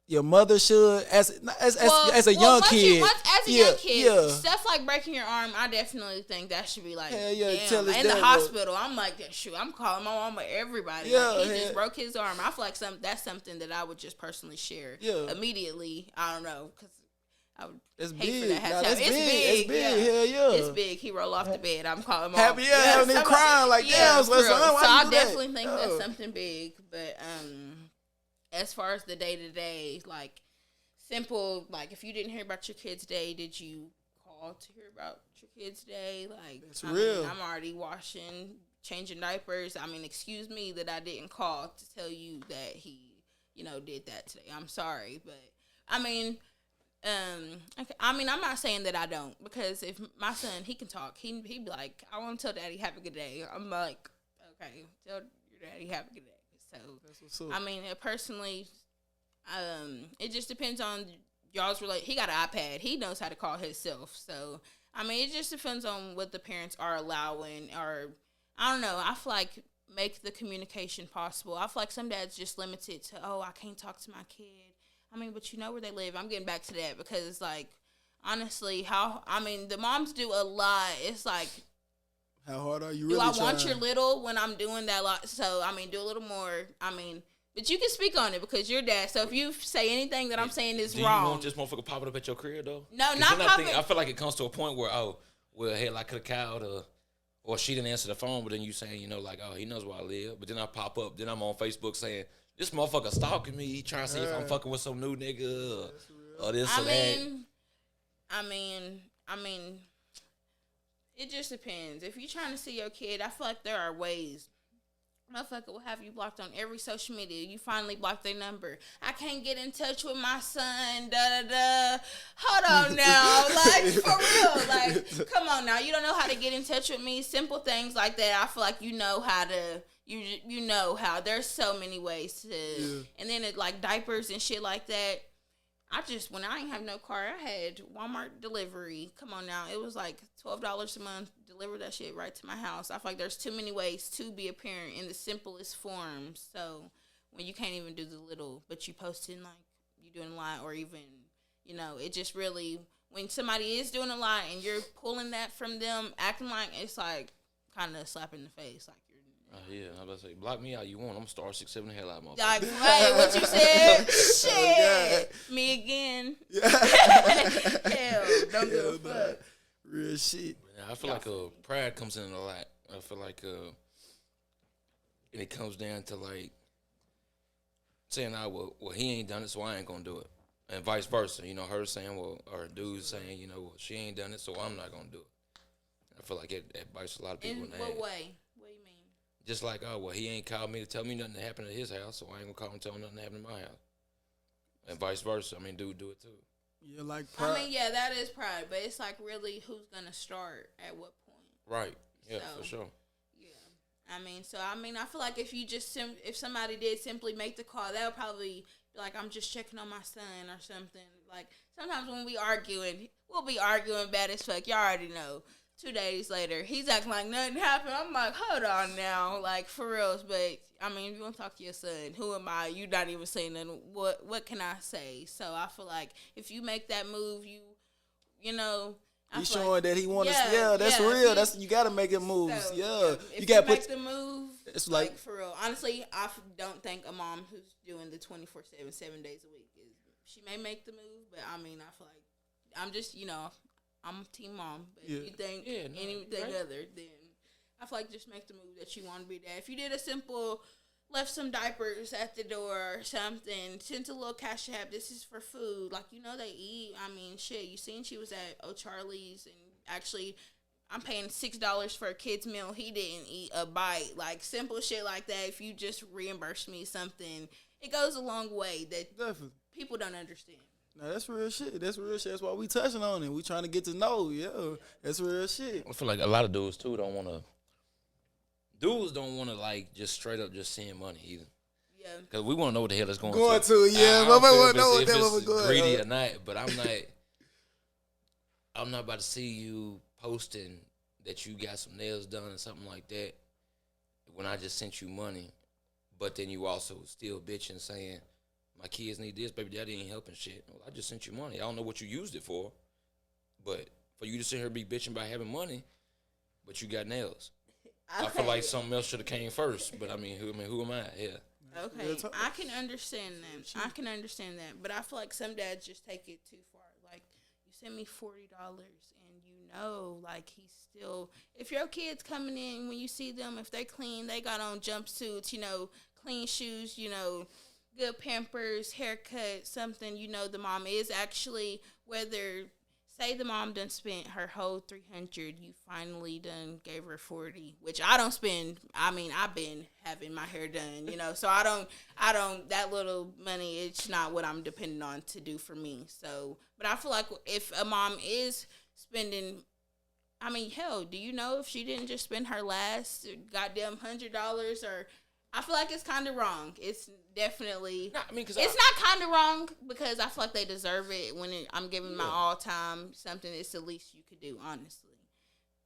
your mother should as a young kid? As a young kid, stuff like breaking your arm, I definitely think that should be like, damn. In the hospital, I'm like, shoot, I'm calling my mama, everybody. Yeah, like, he just broke his arm. I feel like that's something that I would just personally share immediately. I don't know, because I would hate for that to happen. It's big. Hell yeah. It's big. He roll off the bed. I'm calling him happy, having him crying like, damn. So I definitely think that's something big. But as far as the day to day, like simple, like if you didn't hear about your kid's day, did you call to hear about your kid's day? Like, it's real. I'm already washing, changing diapers. I mean, excuse me that I didn't call to tell you that he, did that today. I'm sorry, but I mean. I'm not saying that I don't, because if my son, he can talk, he'd be like, I want to tell daddy have a good day. I'm like, okay, tell your daddy have a good day. So, that's what's up. I mean, personally, it just depends on y'all's relationship. He got an iPad. He knows how to call himself. So, I mean, it just depends on what the parents are allowing, or, I don't know, I feel like make the communication possible. I feel like some dads just limited to, I can't talk to my kid. I mean, but you know where they live. I'm getting back to that because it's like, honestly, the moms do a lot. It's like, how hard are you really do I want your little when I'm doing that lot? So, I mean, do a little more. I mean, but you can speak on it because you're dad. So if you say anything that I'm saying is wrong. Do you want this motherfucker popping up at your crib, though? No, not popping. I feel like it comes to a point where, hell, I could have called or she didn't answer the phone, but then you saying, he knows where I live. But then I pop up, then I'm on Facebook saying, this motherfucker stalking me, trying to see if I'm fucking with some new nigga or this or that. I mean, it just depends. If you're trying to see your kid, I feel like there are ways. Motherfucker will have you blocked on every social media. You finally block their number. I can't get in touch with my son. Hold on now, like for real. Like, come on now. You don't know how to get in touch with me. Simple things like that. I feel like you know how to. You know how there's so many ways to, and then it like diapers and shit like that. When I ain't have no car, I had Walmart delivery. Come on now, it was like $12 a month. Deliver that shit right to my house. I feel like there's too many ways to be a parent in the simplest forms. So when you can't even do the little, but you posting like you doing a lot, or even it just really when somebody is doing a lot and you're pulling that from them, acting like it's like kind of a slap in the face, like. Yeah, I was about to say, block me out you want. I'm star 6, 7 the hell out, motherfucker. Like, hey, what you said? Shit. Me again. Hell, don't give a fuck. Real shit. Yeah, I feel like pride comes in a lot. I feel like and it comes down to like saying, well, he ain't done it, so I ain't gonna do it. And vice versa. Her saying, well, or dude saying, well, she ain't done it, so I'm not gonna do it. I feel like it bites a lot of people in the head. In what way? Just like, he ain't called me to tell me nothing happened at his house, so I ain't gonna call him and tell him nothing happened at my house. And vice versa. I mean, dude, do it too. Yeah, like pride. I mean, yeah, that is pride, but it's like really who's gonna start at what point. Right. Yeah, for sure. Yeah. I feel like if you just if somebody did simply make the call, that would probably be like, I'm just checking on my son or something. Like sometimes when we arguing, we'll be arguing bad as fuck. Y'all already know. 2 days later, he's acting like nothing happened. I'm like, hold on now, like for reals. But I mean, if you want to talk to your son, who am I? You not even saying nothing. What can I say? So I feel like if you make that move, you know. He's showing that he wants to. Yeah, that's real. That's you got to make it moves. So, if you got to make the move. It's like for real. Honestly, I don't think a mom who's doing the 24/7, 7 days a week she may make the move, but I mean, I feel like I'm just I'm team mom. But if you think anything other, then I feel like just make the move that you want to be there. If you did a simple left some diapers at the door or something, sent a little cash app, this is for food. Like, they eat. I mean, shit, you seen she was at O'Charlie's and actually I'm paying $6 for a kid's meal. He didn't eat a bite. Like, simple shit like that. If you just reimburse me something, it goes a long way that people don't understand. No, that's real shit. That's real shit. That's why we touching on it. We trying to get to know. Yeah, that's real shit. I feel like a lot of dudes, too, don't want to, like, just straight up just send money either. Yeah. Because we want to know what the hell it's going to. Yeah. I want to know what that was going greedy or not, but I'm not about to see you posting that you got some nails done or something like that when I just sent you money, but then you also still bitching saying, my kids need this, baby daddy ain't helping shit. Well, I just sent you money. I don't know what you used it for, but for you to sit here and be bitching about having money, but you got nails. I feel like something else should have came first, but who am I? Yeah. Okay, I can understand that. But I feel like some dads just take it too far. Like, you send me $40 and like he's still, if your kid's coming in, when you see them, if they clean, they got on jumpsuits, clean shoes, good Pampers, haircut, something, the mom is actually, say the mom done spent her whole $300, you finally done gave her $40, which I don't spend. I mean, I've been having my hair done, so I don't, that little money, it's not what I'm depending on to do for me. So, but I feel like if a mom is spending, I mean, hell, do you know if she didn't just spend her last goddamn $100 or, I feel like it's kind of wrong. It's definitely. It's not kind of wrong because I feel like they deserve it. When I'm giving my all time something, it's the least you could do, honestly.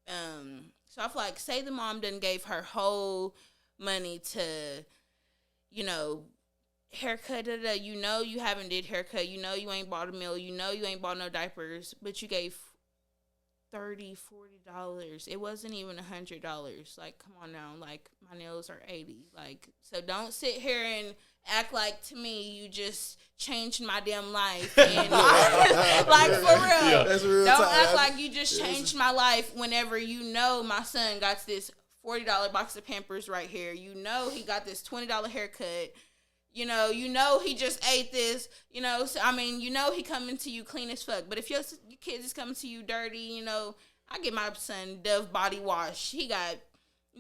So I feel like, say the mom done gave her whole money to, haircut. You haven't did haircut. You ain't bought a meal. You ain't bought no diapers, but you gave $30-$40. It wasn't even $100. Like, come on now. Like, my nails are $80. Like, so don't sit here and act like, to me, you just changed my damn life. And like, for real. Yeah. That's real. Don't act like you just changed my life whenever my son got this $40 box of Pampers right here. He got this $20 haircut. He just ate this, so, he coming to you clean as fuck. But if your kids is coming to you dirty, I get my son Dove body wash. He got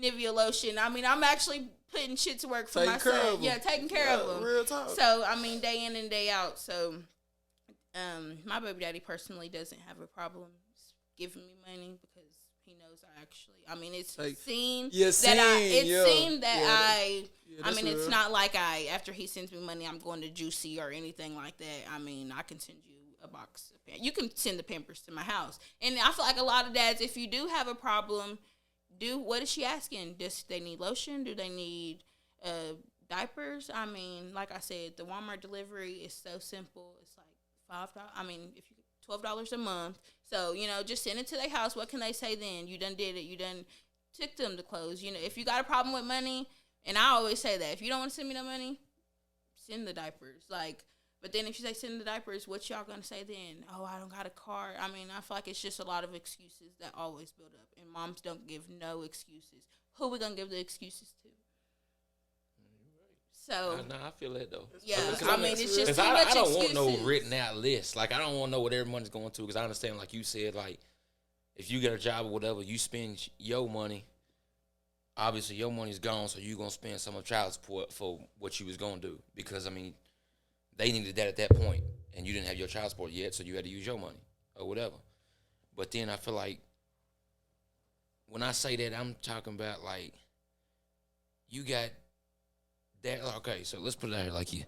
Nivea lotion. I'm actually putting shit to work for my son. Yeah, taking care of him. Real talk. So, day in and day out. So, my baby daddy personally doesn't have a problem giving me money because he knows it's seen that it's not like after he sends me money, I'm going to Juicy or anything like that. I can send you a box of Pampers. You can send the Pampers to my house. And I feel like a lot of dads, if you do have a problem, what is she asking? Does they need lotion? Do they need diapers? Like I said, the Walmart delivery is so simple. It's like $5. If you $12 a month. So, just send it to their house. What can they say then? You done did it. You done took them the clothes. If you got a problem with money, and I always say that, if you don't want to send me no money, send the diapers. Like, but then if you say send the diapers, what y'all going to say then? Oh, I don't got a car. I feel like it's just a lot of excuses that always build up. And moms don't give no excuses. Who we going to give the excuses to? So I feel that though. Yeah, it's just too much I don't excuses. want no written out list. Like, I don't want to know what everyone's going to, because I understand, like you said, like, if you get a job or whatever, you spend your money. Obviously, your money's gone, so you're gonna spend some of child support for what you was gonna do, because they needed that at that point, and you didn't have your child support yet, so you had to use your money or whatever. But then I feel like when I say that, I'm talking about, like, you got that. Okay, so let's put it out here like you.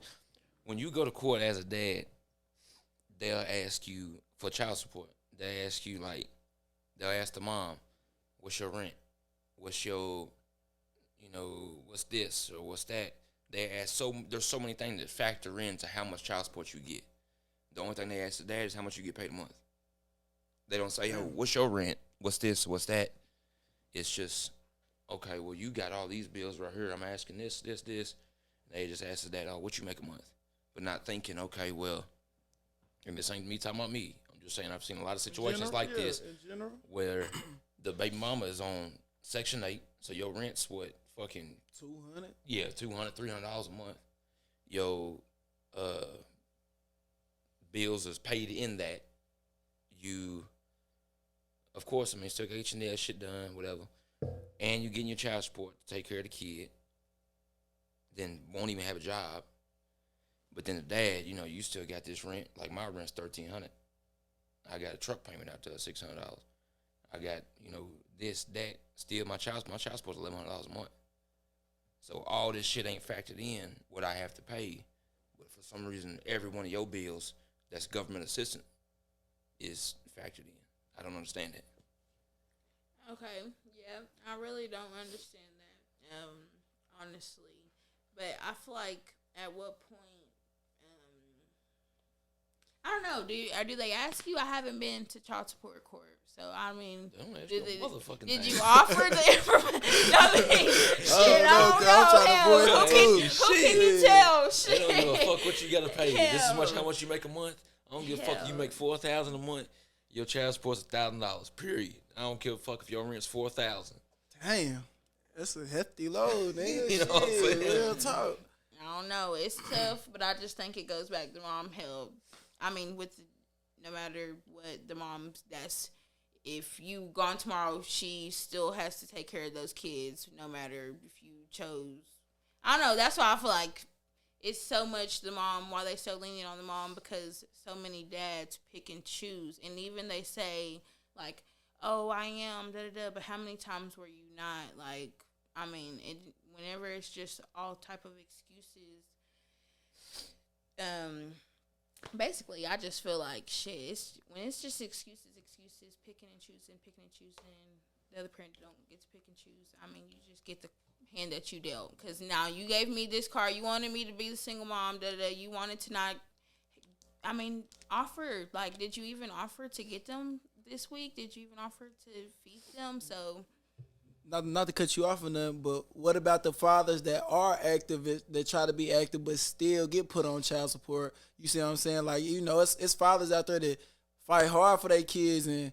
When you go to court as a dad, they'll ask you for child support. They'll ask you, like, they'll ask the mom, what's your rent? What's your, what's this or what's that? They ask there's so many things that factor into how much child support you get. The only thing they ask the dad is how much you get paid a month. They don't say, what's your rent? What's this? What's that? It's just, okay, well, you got all these bills right here. I'm asking this. And they just ask the dad, what you make a month? But not thinking, okay, well, and this ain't me talking about me. I'm just saying I've seen a lot of situations like this where the baby mama is on Section 8, so your rent's what, fucking $200? Yeah, $200, $300 a month. Your bills is paid in that. You, of course, still get your nail shit done, whatever. And you getting your child support to take care of the kid. Then won't even have a job. But then the dad, you still got this rent. Like my rent's $1,300. I got a truck payment out there, $600. I got, this, that. Still my child support's $1,100 a month. So all this shit ain't factored in what I have to pay. But for some reason, every one of your bills that's government assistance is factored in. I don't understand that. Okay, yeah, I really don't understand that, honestly. But I feel like at what point, I don't know. Do they ask you? I haven't been to child support court, so I mean, did you offer the information? Who can you tell? Shit. They don't give a fuck what you gotta pay. This is how much you make a month. I don't give a fuck. You make $4,000 a month. Your child support's $1,000. Period. I don't give a fuck if your rent's $4,000. Damn, that's a hefty load, nigga. You know what I'm saying? Real talk. I don't know. It's tough, but I just think it goes back to mom help. No matter what, the moms, if you gone tomorrow, she still has to take care of those kids, no matter if you chose. I don't know. That's why I feel like it's so much the mom, why they so lenient on the mom, because so many dads pick and choose. And even they say, like, oh, I am, da-da-da, but how many times were you not? Like, whenever it's just all type of excuses, basically, I just feel like shit. When it's just excuses, picking and choosing. The other parent don't get to pick and choose. You just get the hand that you dealt. Because now you gave me this car. You wanted me to be the single mom. You wanted to not. Offer. Like, did you even offer to get them this week? Did you even offer to feed them? So. Not to cut you off on them, but what about the fathers that are active, that try to be active, but still get put on child support? You see what I'm saying? Like, it's fathers out there that fight hard for their kids and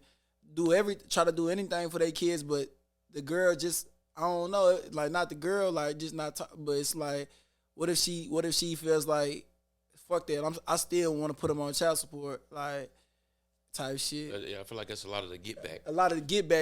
try to do anything for their kids, but the girl just, I don't know, like, not the girl, like, just not, but it's like, what if she feels like, fuck that, I still want to put them on child support, like, type shit. Yeah, I feel like that's a lot of the get back.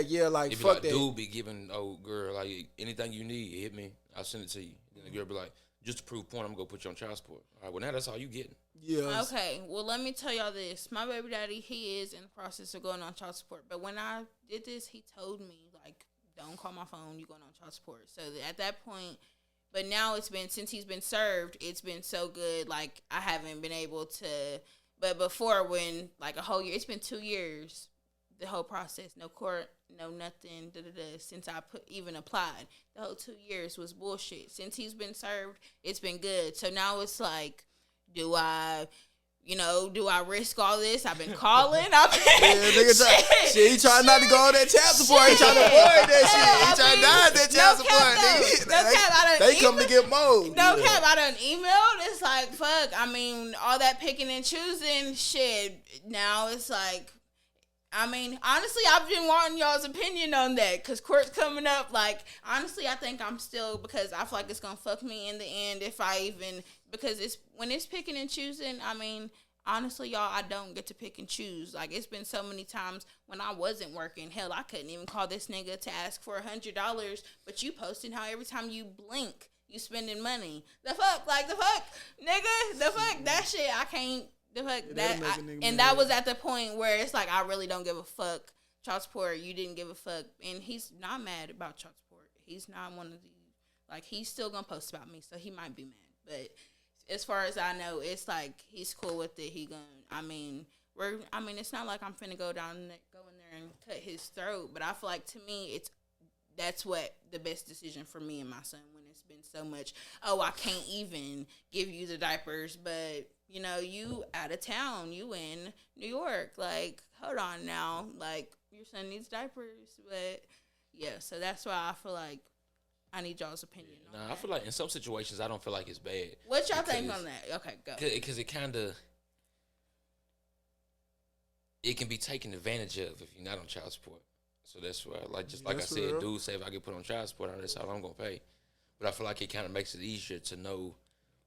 Yeah, like, if fuck that. Dude be giving old girl, like, anything you need, hit me, I'll send it to you. And the girl be like, just to prove point, I'm going to go put you on child support. All right, well, now that's all you getting. Yeah. Okay, well, let me tell y'all this. My baby daddy, he is in the process of going on child support. But when I did this, he told me, like, don't call my phone, you going on child support. So at that point, but now since he's been served, it's been so good, like, I haven't been able to. But before, when, like, a whole year, it's been 2 years, the whole process, no court, no nothing, since I even applied. The whole 2 years was bullshit. Since he's been served, it's been good. So now it's like, do I risk all this? I've been calling. He trying not to go on that child support. He trying to avoid that shit. He trying to dodge that child support. No cap. They come to get more. No cap. I done emailed. It's like, fuck. All that picking and choosing shit. Now it's like, honestly, I've been wanting y'all's opinion on that because court's coming up. Like, honestly, I think I'm still, because I feel like it's going to fuck me in the end because when it's picking and choosing, honestly, y'all, I don't get to pick and choose. Like, it's been so many times when I wasn't working. Hell, I couldn't even call this nigga to ask for $100, but you posting how every time you blink, you spending money. The fuck? Nigga? The fuck? That shit, I can't. The fuck? That was at the point where it's like, I really don't give a fuck. Child support, you didn't give a fuck. And he's not mad about child support. He's not one of the, like, he's still gonna post about me, so he might be mad. But as far as I know, it's like he's cool with it. He gonna, it's not like I'm finna go in there and cut his throat. But I feel like to me, that's what the best decision for me and my son when it's been so much. Oh, I can't even give you the diapers, but you know, you out of town, you in New York. Like, hold on now, like your son needs diapers, but yeah. So that's why I feel like I need y'all's opinion. Yeah. Nah, I feel like in some situations I don't feel like it's bad. What y'all think on that? Okay, go. Because it kind of. It can be taken advantage of if you're not on child support. So that's why, like I said, dude say if I get put on child support, that's all I'm gonna pay. But I feel like it kind of makes it easier to know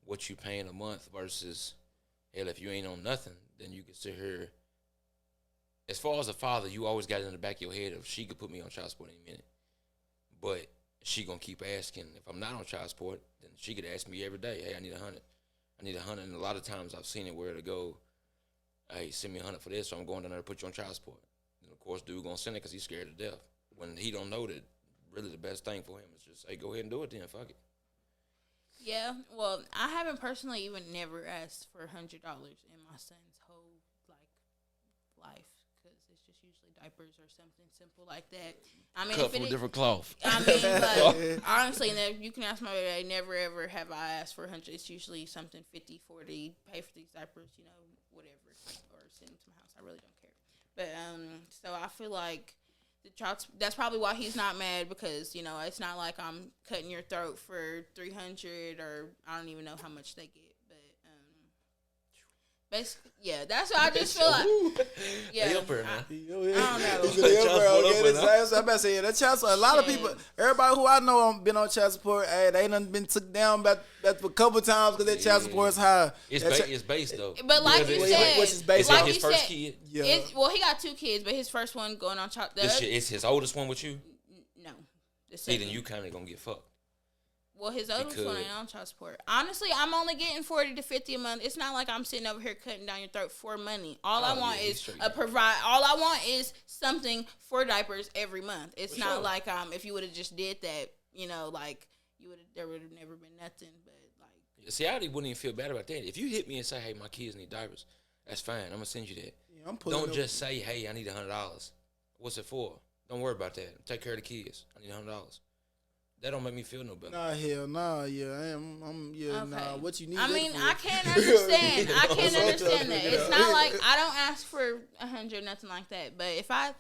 what you paying a month versus, hell, if you ain't on nothing, then you can sit here. As far as a father, you always got it in the back of your head of she could put me on child support any minute, but she gonna keep asking. If I'm not on child support, then she could ask me every day, hey, I need $100. I need $100. And a lot of times I've seen it where to go, hey, send me $100 for this, so I'm going down there to put you on child support. And of course, dude gonna send it because he's scared to death. When he don't know that really the best thing for him is just, hey, go ahead and do it then, fuck it. Yeah, well, I haven't personally even never asked for $100 in my son's whole life because it's just usually diapers or something simple like that. I mean, cut from a different cloth. I mean, like, honestly, you can ask my baby. Never ever have I asked for $100. It's usually something 50, 40. Pay for these diapers, you know, whatever, or send them to my house. I really don't care. But so I feel like the child. That's probably why he's not mad because you know it's not like I'm cutting your throat for $300 or I don't even know how much they get. Basically, yeah, that's what I just feel like. Yeah, I don't know. I'm about to say that child support. A lot of people, everybody who I know been on child support. Hey, they done been took down about a couple times because that child support is high. It's based though. But like you said, which is based like his first kid. Yeah. Well, he got 2 kids, but his first one going on child. Is his oldest one with you? No. See, then you kind of gonna get fucked. Well, his oldest one ain't on child support. Honestly, I'm only getting $40 to $50 a month. It's not like I'm sitting over here cutting down your throat for money. All I want is All I want is something for diapers every month. It's for not sure. Like if you would have just did that, you know, like there would have never been nothing. But like, see, I wouldn't even feel bad about that. If you hit me and say, "Hey, my kids need diapers," that's fine. I'm gonna send you that. Yeah, don't just say, "Hey, I need $100." What's it for? Don't worry about that. Take care of the kids. I need $100. That don't make me feel no better. Nah, hell, nah, yeah, I'm yeah, okay. nah. What you need? I mean, I can't understand. I can't understand that. It's not like I don't ask for 100, nothing like that. But if I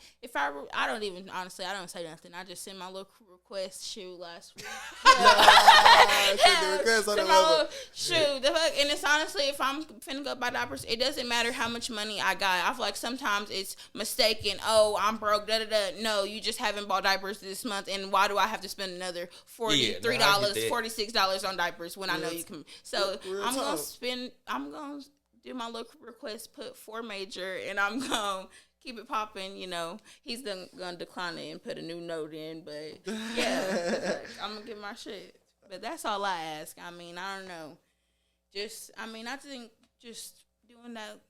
don't even honestly, I don't say nothing. I just send my little request shoot last week. Shoot, the fuck. And it's honestly, if I'm finna go buy diapers, it doesn't matter how much money I got. I feel like sometimes it's mistaken. Oh, I'm broke. Da da da. No, you just haven't bought diapers this month, and why do I have to spend another $43, $46 on diapers when I know you can. So I'm gonna do my little request, put 4 major, and I'm gonna keep it popping. You know, he's gonna decline it and put a new note in, but yeah, I'm gonna get my shit. But that's all I ask. I mean, I don't know. I think just doing that.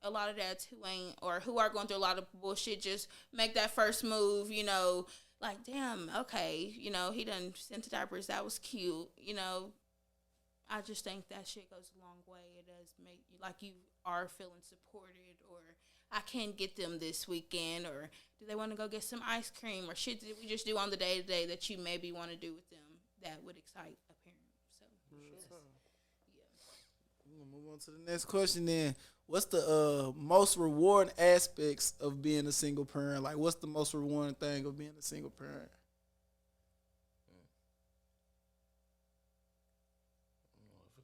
A lot of dads who are going through a lot of bullshit, just make that first move. You know. Like, damn, okay, you know, he done sent the diapers. That was cute. You know, I just think that shit goes a long way. It does make you, like, you are feeling supported, or I can get them this weekend, or do they want to go get some ice cream, or shit that we just do on the day-to-day that you maybe want to do with them that would excite a parent. So, yes. Yeah. We're going to move on to the next question then. What's the most rewarding aspects of being a single parent? Like, what's the most rewarding thing of being a single parent?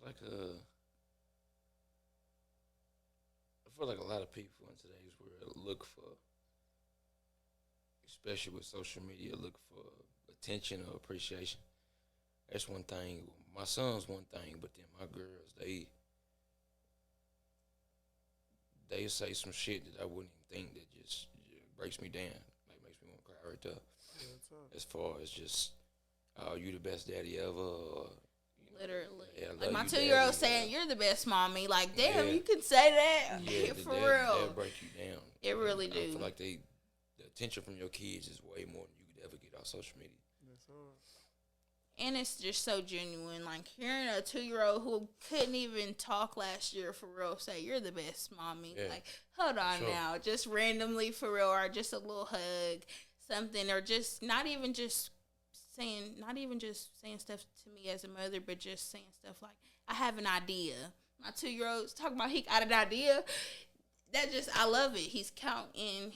I feel like a lot of people in today's world look for, especially with social media, look for attention or appreciation. That's one thing. My son's one thing, but then my girls, they say some shit that I wouldn't even think that just breaks me down. Like, makes me want to cry right there. Yeah, as far as just, oh, you the best daddy ever. Or, literally. Yeah, like my 2-year-old saying, you're the best mommy. Like, damn, you can say that. Yeah, for real. They'll break you down. It really do. I feel like the attention from your kids is way more than you could ever get off social media. That's hard. And it's just so genuine. Like, hearing a 2-year-old who couldn't even talk last year for real say, "You're the best, mommy." Yeah. Like, hold on now. Just randomly for real, or just a little hug, something, or just not even just saying stuff to me as a mother, but just saying stuff like, "I have an idea." My 2-year-old's talking about he got an idea. I love it. He's counting.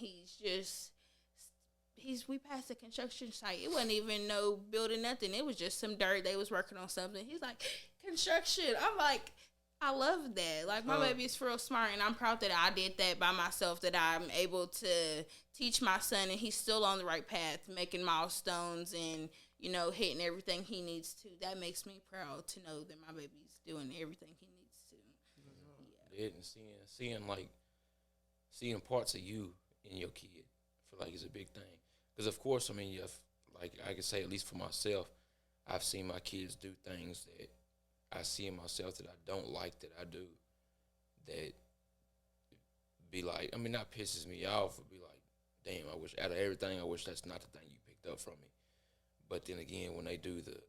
We passed the construction site. It wasn't even no building, nothing. It was just some dirt. They was working on something. He's like, construction. I'm like, I love that. Like, my baby is real smart, and I'm proud that I did that by myself, that I'm able to teach my son, and he's still on the right path, making milestones and, hitting everything he needs to. That makes me proud to know that my baby's doing everything he needs to. Yeah, and seeing parts of you in your kid, I feel like is a big thing. Because, of course, I mean, like I can say, at least for myself, I've seen my kids do things that I see in myself that I don't like that I do, that be like, I mean, not pisses me off, but be like, damn, I wish, out of everything, I wish that's not the thing you picked up from me. But then again, when they do the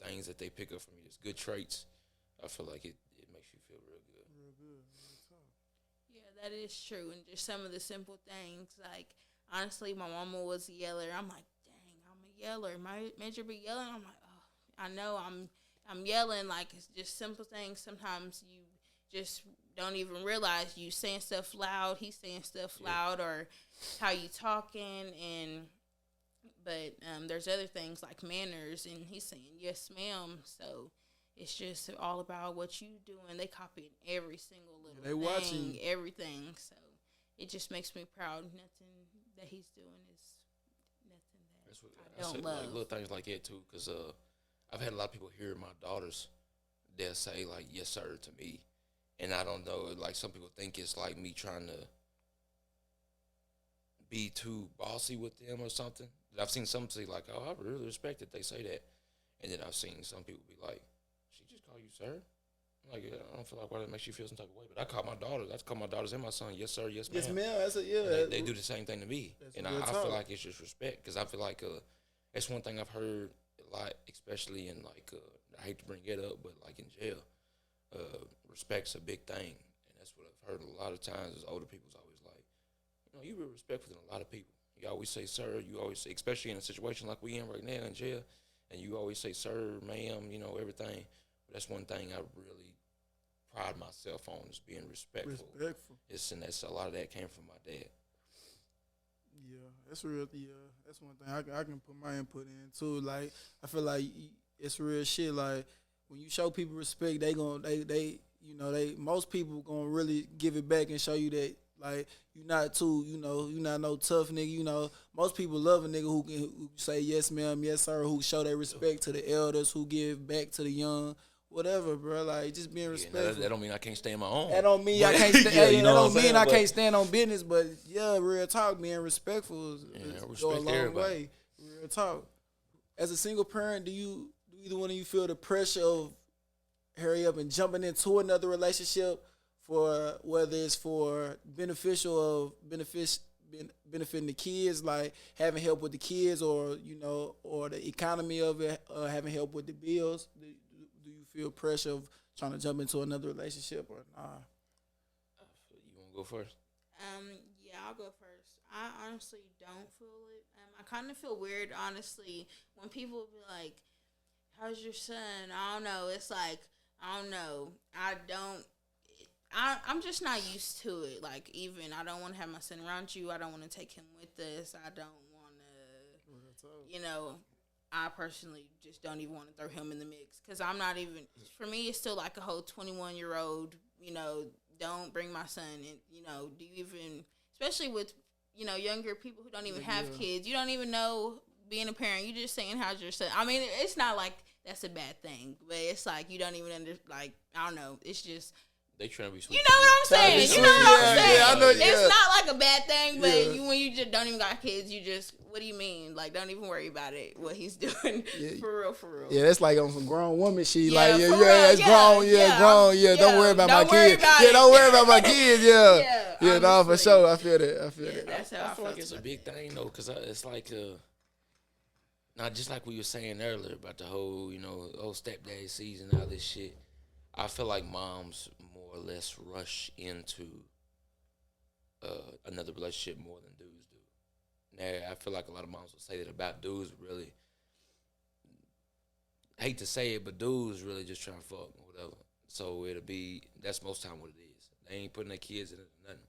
things that they pick up from me as good traits, I feel like it makes you feel real good. Real good. Yeah, that is true. And just some of the simple things, like, honestly, my mama was a yeller. I'm like, dang, I'm a yeller. My Major be yelling. I'm like, oh, I know I'm yelling. Like, it's just simple things. Sometimes you just don't even realize you saying stuff loud. He's saying stuff loud, or how you talking. But there's other things like manners, and he's saying yes, ma'am. So it's just all about what you doing. They copying every single little thing, watching everything. So it just makes me proud. Nothing that he's doing is nothing that I don't love. Like, little things like that too, because I've had a lot of people hear my daughters. They'll say like "yes sir" to me, and I don't know. Like, some people think it's like me trying to be too bossy with them or something. I've seen some say like, "Oh, I really respect that they say that," and then I've seen some people be like, "She just call you sir?" I'm like, I don't feel like why that makes you feel some type of way, but I call my daughters and my son yes sir, yes ma'am. Yes ma'am. That's it. They do the same thing to me, and I feel like it's just respect, because I feel like that's one thing I've heard a lot, especially in like I hate to bring it up, but like in jail, respect's a big thing, and that's what I've heard a lot of times. Is older people's always like, you real respectful than a lot of people. You always say sir. You always say, especially in a situation like we in right now in jail, and you always say sir, ma'am, everything. But that's one thing I really pride myself on, is being respectful. And that's a lot of that came from my dad. Yeah, that's real. Yeah, that's one thing I can put my input in too. Like, I feel like it's real shit. Like, when you show people respect, most people gonna really give it back and show you that, like, you're not no tough nigga. Most people love a nigga who say yes ma'am, yes sir, who show their respect to the elders, who give back to the young. Whatever, bro. Like, just being respectful. That don't mean I can't stand my own. That don't mean I can't stand. That don't mean I can't stand on business. But yeah, real talk, being respectful go a long way. Real talk. As a single parent, do either one of you feel the pressure of hurry up and jumping into another relationship, for whether it's for benefiting the kids, like having help with the kids, or the economy of it, having help with the bills? Do you feel pressure of trying to jump into another relationship, or nah? You want to go first? Yeah, I'll go first. I honestly don't feel it. I kind of feel weird, honestly, when people be like, "How's your son?" I don't know. It's like, I don't know. I'm just not used to it. Like, even I don't want to have my son around you. I don't want to take him with us. I don't want to, I personally just don't even want to throw him in the mix, because I'm not even, for me, it's still like a whole 21-year-old, don't bring my son in, do you even, especially with, younger people who don't even have kids, you don't even know being a parent, you just saying, how's your son? I mean, it's not like that's a bad thing, but it's like you don't even I don't know, it's just, they trying to be sweet. You know what I'm saying? Yeah, I know, it's not like a bad thing, but when you just don't even got kids, you just, what do you mean? Like, don't even worry about it, what he's doing. For real. Yeah, that's like on some grown woman shit. Yeah, like, it's grown. Don't worry about my kids. Don't worry about my kids. Yeah, no, for sure. I feel that. That's how I feel like it's a big thing though, because it's like Now, just like we were saying earlier about the whole, whole stepdad season, all this shit, I feel like moms more or less rush into another relationship more than dudes do. Now, I feel like a lot of moms will say that about dudes. Really, hate to say it, but dudes really just trying to fuck or whatever. So that's most time what it is. They ain't putting their kids in it or nothing.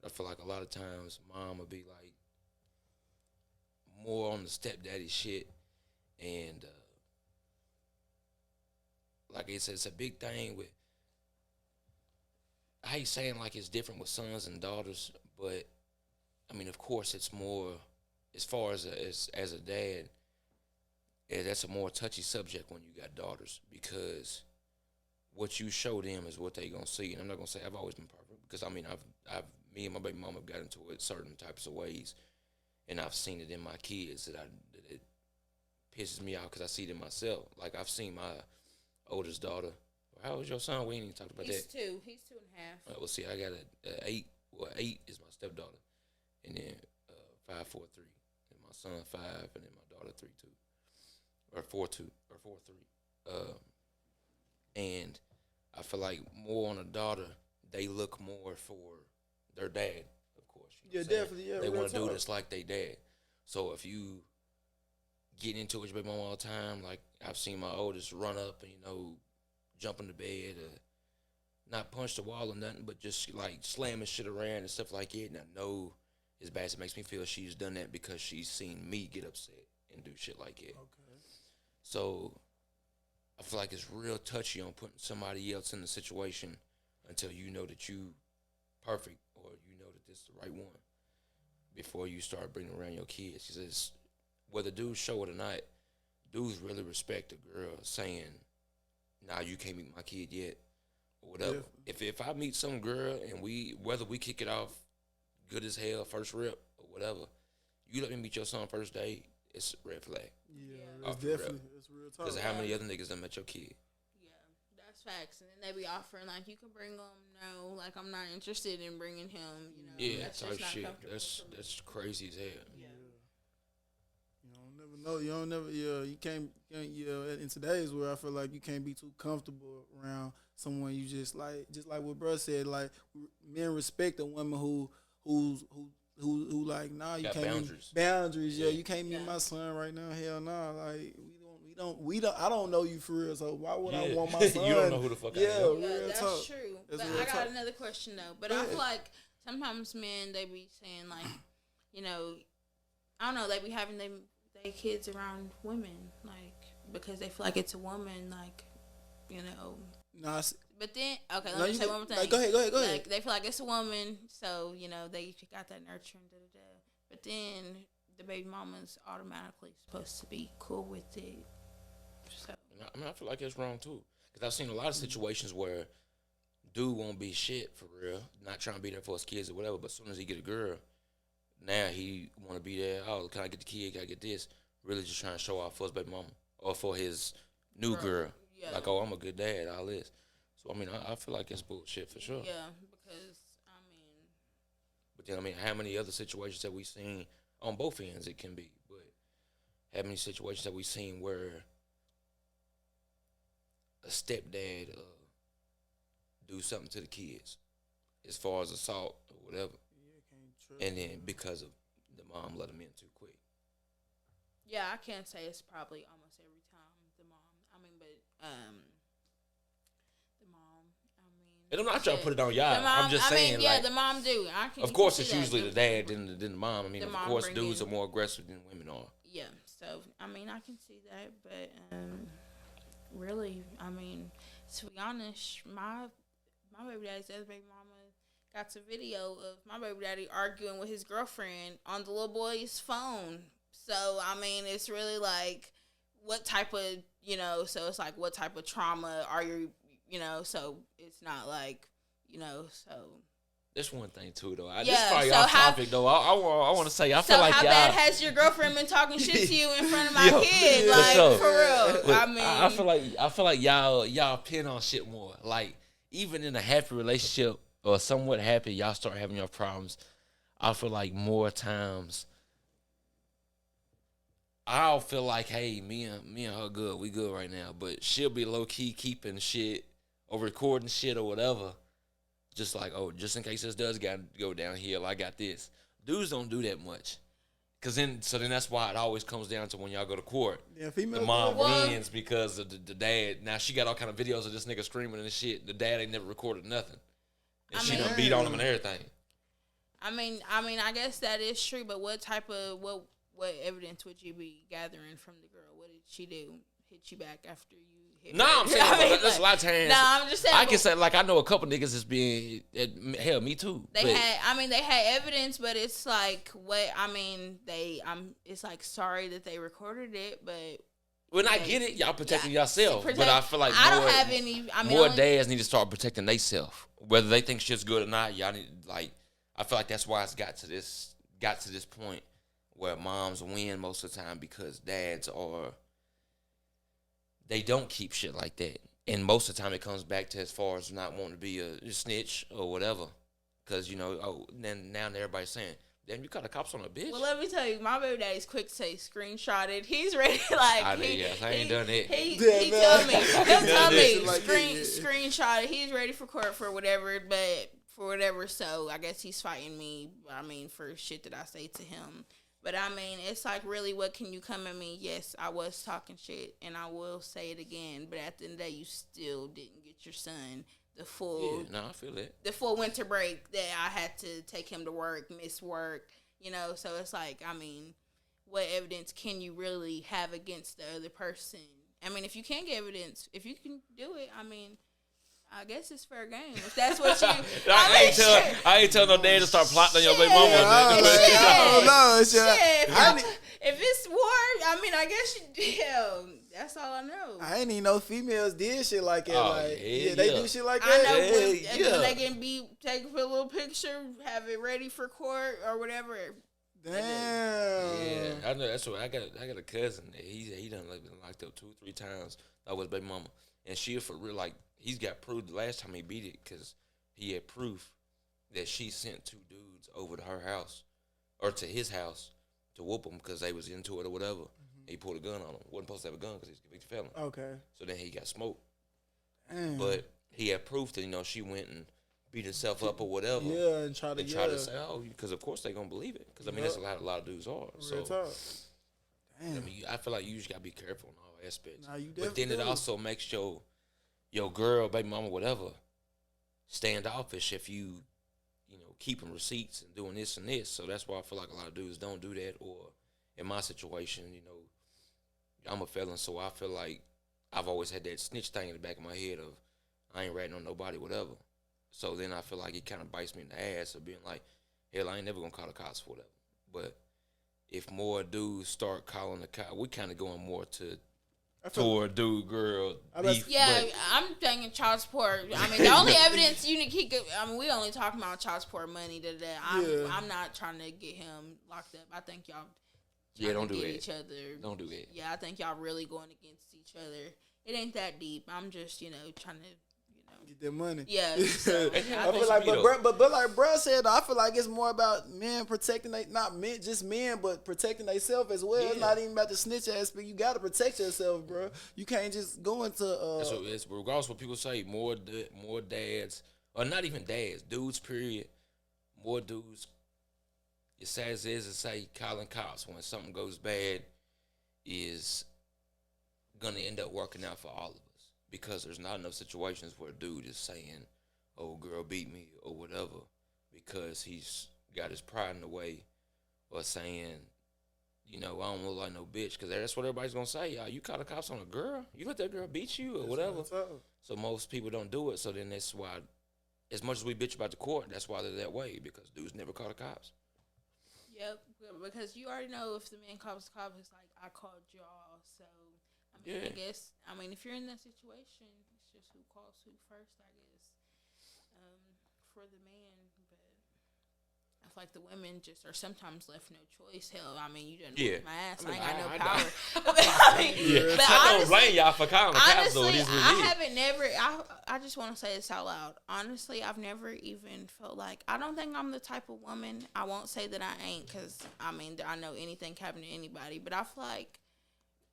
I feel like a lot of times mom will be like more on the stepdaddy shit, and like I said, it's a big thing with. I hate saying like it's different with sons and daughters, but I mean, of course, it's more as far as a dad. Yeah, that's a more touchy subject when you got daughters, because what you show them is what they gonna see. And I'm not gonna say I've always been perfect, because I mean me and my baby mama have got into it certain types of ways, and I've seen it in my kids that it pisses me off because I see it in myself. Like I've seen my oldest daughter. How old is your son? We ain't even talked about He's that. He's 2.5. Well, see, I got a 8. Well, 8 is my stepdaughter, and then 5, 4, 3, and my son 5, and then my daughter 3, 2, or 4, 2, or 4, 3. And I feel like more on a daughter, they look more for their dad, of course. You know definitely. Yeah, they want to do talk. this like they dad. So if you get into it with your baby mama all the time, like I've seen my oldest run up and jump in the bed, or not punch the wall or nothing, but just like slamming shit around and stuff like that. And I know as bad as it makes me feel, she's done that because she's seen me get upset and do shit like that. Okay. So I feel like it's real touchy on putting somebody else in the situation until you know that you perfect, or you know that this is the right one, before you start bringing around your kids. Because whether dudes show it or not, dudes really respect a girl saying, "Nah, you can't meet my kid yet," or whatever. Yeah. If I meet some girl and whether we kick it off good as hell first rep or whatever, you let me meet your son first day, it's a red flag. Yeah, it's definitely it's real talk. Because how many other niggas done met your kid? Yeah, that's facts. And then they be offering like, you can bring him. No, like I'm not interested in bringing him. Yeah, that's type just shit. not That's crazy as hell. Yeah. You don't never know. You don't never. Yeah, you can't. In today's world, I feel like you can't be too comfortable around someone you just like what bro said. Like men respect a woman who like, nah, you got can't boundaries. Boundaries. Yeah, you can't meet my son right now. Hell nah. Like we don't. I don't know you for real. So why would I want my son? You don't know who the fuck I am. Yeah, that's talk. true. That's but real I got talk. another question though. But I feel like sometimes men, they be saying like, I don't know, they be having their kids around women, like because they feel like it's a woman, like, Nah. But then, okay, let me say one more thing. Like, go ahead. Like, they feel like it's a woman, so, they got that nurturing, da-da-da. But then the baby mama's automatically supposed to be cool with it. So. I mean, I feel like it's wrong, too. Because I've seen a lot of situations where dude won't be shit, for real, not trying to be there for his kids or whatever, but as soon as he get a girl, now he want to be there. Oh, can I get the kid? Can I get this? Really just trying to show off for his baby mama or for his new girl. Yeah. Like, oh, I'm a good dad, all this. So, I mean, I feel like it's bullshit for sure. Yeah, because, But then, how many other situations have we seen on both ends it can be, but how many situations have we seen where a stepdad do something to the kids as far as assault or whatever, and then because of the mom let them in too quick? Yeah, I can't say it's probably almost every time the mom. And I'm not trying to put it on y'all. I'm just saying, the mom do. Of course, it's usually the dad than the mom. Of course, dudes are more aggressive than women are. Yeah, so I can see that, but really, to be honest, my baby daddy's other baby mama got a video of my baby daddy arguing with his girlfriend on the little boy's phone. So it's really like, what type of so it's like, what type of trauma are you? So it's not like, so. That's one thing too, though. This is probably off topic, though. I want to say, I feel like how y'all. bad has your girlfriend been talking shit to you in front of my kid? Like, for real. But I feel like y'all pin on shit more. Like, even in a happy relationship or somewhat happy, y'all start having your problems. I feel like more times, I'll feel like, hey, me and her good, we good right now. But she'll be low key keeping shit or recording shit or whatever. Just like, oh, just in case this does go downhill, I got this. Dudes don't do that much. Then that's why it always comes down to when y'all go to court. Yeah, female. The mom wins because of the dad. Now she got all kind of videos of this nigga screaming and shit. The dad ain't never recorded nothing. And she done beat on him and everything. I mean, I guess that is true, but what type of what evidence would you be gathering from the girl? What did she do? Hit you back after you hit her? I'm saying there's a lot of times. I'm just saying. I can say, like, I know a couple niggas that's being, hell, me too. They had evidence, but it's like, it's like, sorry that they recorded it, but. When I get it, y'all protecting yourself. But I feel like I don't have any. More dads need to start protecting themselves. Whether they think shit's good or not, y'all need, like, I feel like that's why it's got to this point where moms win most of the time because dads they don't keep shit like that. And most of the time it comes back to as far as not wanting to be a snitch or whatever. Because, then now everybody's saying, damn, you caught the cops on a bitch. Well, let me tell you, my baby daddy's quick to say screenshotted. He's ready, like, I ain't done that. He'll tell me, screenshotted. He's ready for court for whatever, so I guess he's fighting me, for shit that I say to him. But, it's like, really, what can you come at me? Yes, I was talking shit, and I will say it again. But at the end of the day, you still didn't get your son the full... Yeah, I feel it. The full winter break that I had to take him to work, miss work, So it's like, what evidence can you really have against the other person? If you can't get evidence, if you can do it, I guess it's fair game. If that's what you... I ain't tell no dad to start plotting on your baby mama. If it's war, I guess that's all I know. I ain't even know females did shit like that. They do shit like that. I know when they can take a little picture, have it ready for court or whatever. Damn. Yeah, I know. That's what I got a cousin. He done been locked up 2 or 3 times. That was baby mama, and she for real like. He's got proof the last time he beat it because he had proof that she sent 2 dudes over to her house or to his house to whoop him because they was into it or whatever. Mm-hmm. He pulled a gun on him. Wasn't supposed to have a gun because he's a convicted felon. Okay. So then he got smoked. But he had proof that, she went and beat herself up or whatever. Yeah, and try to say, oh, because of course they going to believe it. Because, that's a lot of dudes are. Real talk. Damn. I feel like you just got to be careful in all aspects. Nah, you but then it also makes your girl, baby mama, whatever, standoffish if you keeping receipts and doing this and this. So that's why I feel like a lot of dudes don't do that. Or in my situation, I'm a felon, so I feel like I've always had that snitch thing in the back of my head of I ain't ratting on nobody, whatever. So then I feel like it kind of bites me in the ass of being like, hell, I ain't never gonna call the cops for whatever. But if more dudes start calling the cops, we kind of going more toward dude, girl, beef. Yeah, I'm thinking child support. The only evidence you need to keep. We only talking about child support money today. I'm not trying to get him locked up. I think y'all. Don't do that. Each other. Don't do that. Yeah, I think y'all really going against each other. It ain't that deep. I'm just trying to. Get that money. Yeah. So, I feel like, but like bro said, I feel like it's more about men protecting not men, just men, but protecting themselves as well. Yeah. It's not even about the snitch aspect. You got to protect yourself, bro. You can't just go into. It's regardless of what people say. More dads, or not even dads, dudes. Period. More dudes. As sad as it is to say, calling cops when something goes bad is gonna end up working out for all of us. Because there's not enough situations where a dude is saying, oh, girl beat me or whatever because he's got his pride in the way or saying, I don't look like no bitch because that's what everybody's going to say. You caught the cops on a girl? You let that girl beat you or whatever? So most people don't do it. So then that's why, as much as we bitch about the court, that's why they're that way because dudes never caught the cops. Yep, because you already know if the man calls the cops, it's like, I called y'all, so... I guess, if you're in that situation, it's just who calls who first, I guess, for the man. But I feel like the women just are sometimes left no choice. Hell, I mean, you didn't Yeah. whip my ass. I mean, I ain't got I no power. But I don't honestly, blame y'all for calling the cops, though. It honestly, is what it I is. haven't never. I just want to say this out loud. Honestly, I've never even felt like I don't think I'm the type of woman. I won't say that I ain't, because I mean I know anything can happen to anybody. But I feel like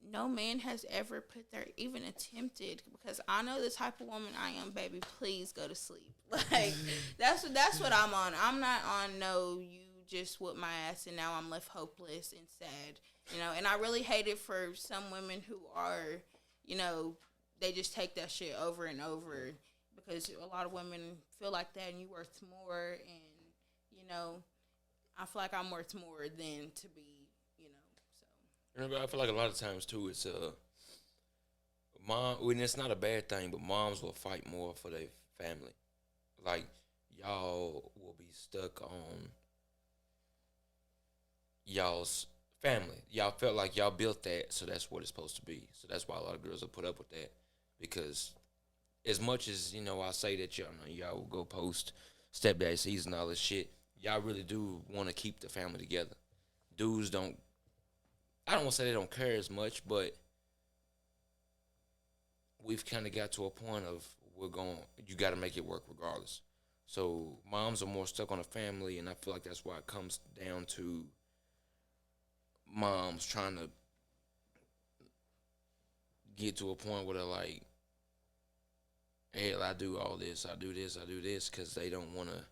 no man has ever put their even attempted, because I know the type of woman I am. Baby, please go to sleep. Like that's what I'm on. I'm not on no you just whip my ass and now I'm left hopeless and sad. You know, and I really hate it for some women who are, you know, they just take that shit over and over, because a lot of women feel like that and you worth more, and, you know, I feel like I'm worth more than to be, you know, so. I feel like a lot of times, too, it's mom, when it's not a bad thing, but moms will fight more for their family. Like, y'all will be stuck on y'all's family. Y'all felt like y'all built that, so that's what it's supposed to be. So that's why a lot of girls will put up with that, because as much as, you know, I say that y'all will go post stepdad season and all this shit, y'all really do want to keep the family together. Dudes don't, I don't want to say they don't care as much, but we've kind of got to a point of you got to make it work regardless. So moms are more stuck on the family, and I feel like that's why it comes down to moms trying to get to a point where they're like, hell, I do all this, I do this, because they don't want to,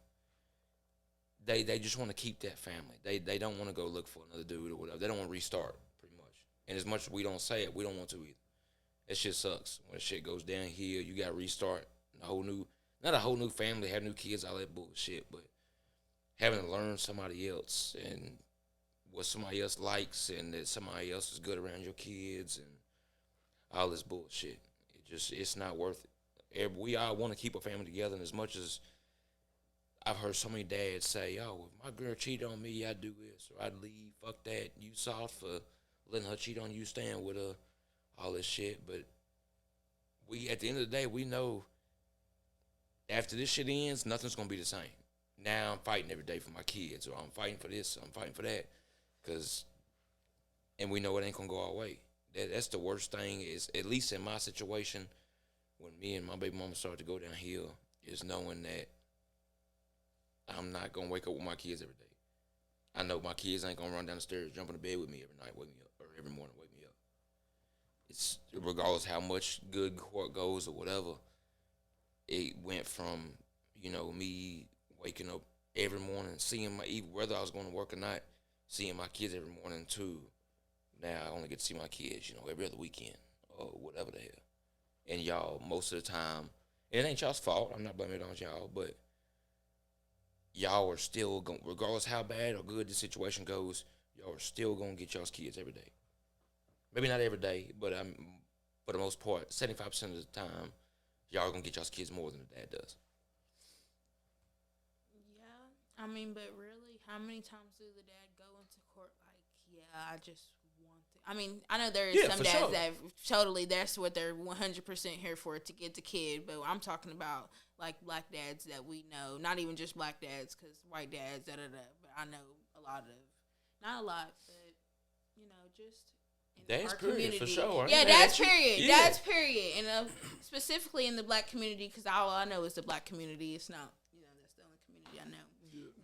they just want to keep that family. They don't want to go look for another dude or whatever. They don't want to restart, pretty much. And as much as we don't say it, we don't want to either. That shit sucks. When shit goes downhill, you got to restart not a whole new family, have new kids, all that bullshit, but having to learn somebody else and what somebody else likes, and that somebody else is good around your kids and all this bullshit. It's not worth it. We all want to keep a family together, and as much as I've heard so many dads say, "Yo, if my girl cheated on me, I'd do this or I'd leave. Fuck that. You soft for letting her cheat on you, staying with her, all this shit." But we, at the end of the day, we know after this shit ends, nothing's gonna be the same. Now I'm fighting every day for my kids, or I'm fighting for this, or I'm fighting for that. And we know it ain't gonna go our way. That's the worst thing, is, at least in my situation, when me and my baby mama started to go downhill, is knowing that I'm not gonna wake up with my kids every day. I know my kids ain't gonna run down the stairs, jump in the bed with me every night, wake me up, or every morning, wake me up. It's regardless how much good court goes or whatever. It went from, you know, me waking up every morning, seeing whether I was going to work or not, seeing my kids every morning, to now I only get to see my kids, you know, every other weekend or whatever the hell. And y'all, most of the time, it ain't y'all's fault. I'm not blaming it on y'all, but y'all are still going, regardless how bad or good the situation goes, y'all are still going to get y'all's kids every day. Maybe not every day, but for the most part, 75% of the time, y'all are going to get y'all's kids more than the dad does. Yeah, I mean, but really, how many times do the dad go into court like, yeah, I just want it? I mean, I know there is some dads sure. that totally, that's what they're 100% here for, to get the kid, but I'm talking about, like, black dads that we know, not even just black dads, because white dads, da-da-da, but I know a lot of, not a lot, but, you know, just in Dad's our period, community. for sure. Yeah, dad's period. Yeah. Dad's period. And specifically in the black community, because all I know is the black community. It's not, you know, that's the only community I know.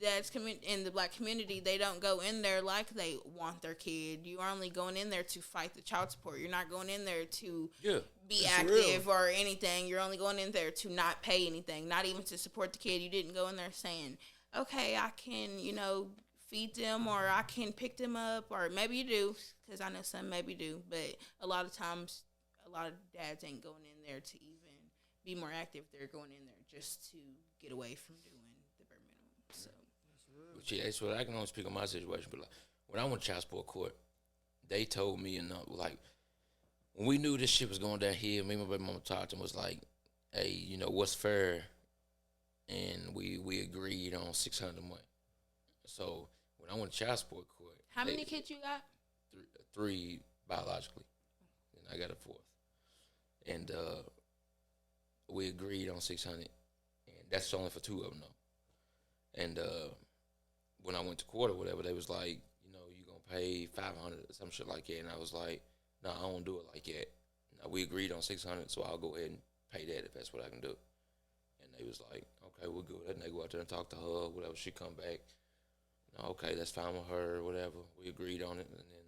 That's in the black community, they don't go in there like they want their kid. You're only going in there to fight the child support. You're not going in there to be active or anything. You're only going in there to not pay anything, not even to support the kid. You didn't go in there saying, okay, I can, you know, feed them, or I can pick them up, or maybe you do, because I know some maybe do, but a lot of times, a lot of dads ain't going in there to even be more active. They're going in there just to get away from doing the bare minimum. So. But yeah, that's what I can only speak on my situation. But like, when I went to child support court, they told me, like, when we knew this shit was going down here, me and my baby mama talked and was like, hey, you know, what's fair? And we agreed on $600 a month. So when I went to child support court, How many kids you got? Three biologically, and I got a fourth. And we agreed on $600, and that's only for two of them though. And when I went to court or whatever, they was like, you know, you gonna pay $500 or some shit like that, and I was like, no, I don't do it like that. Now, we agreed on $600, so I'll go ahead and pay that if that's what I can do. And they was like, okay, we'll go with that. And they go out there and talk to her, whatever. She come back. No, okay, that's fine with her, whatever. We agreed on it, and then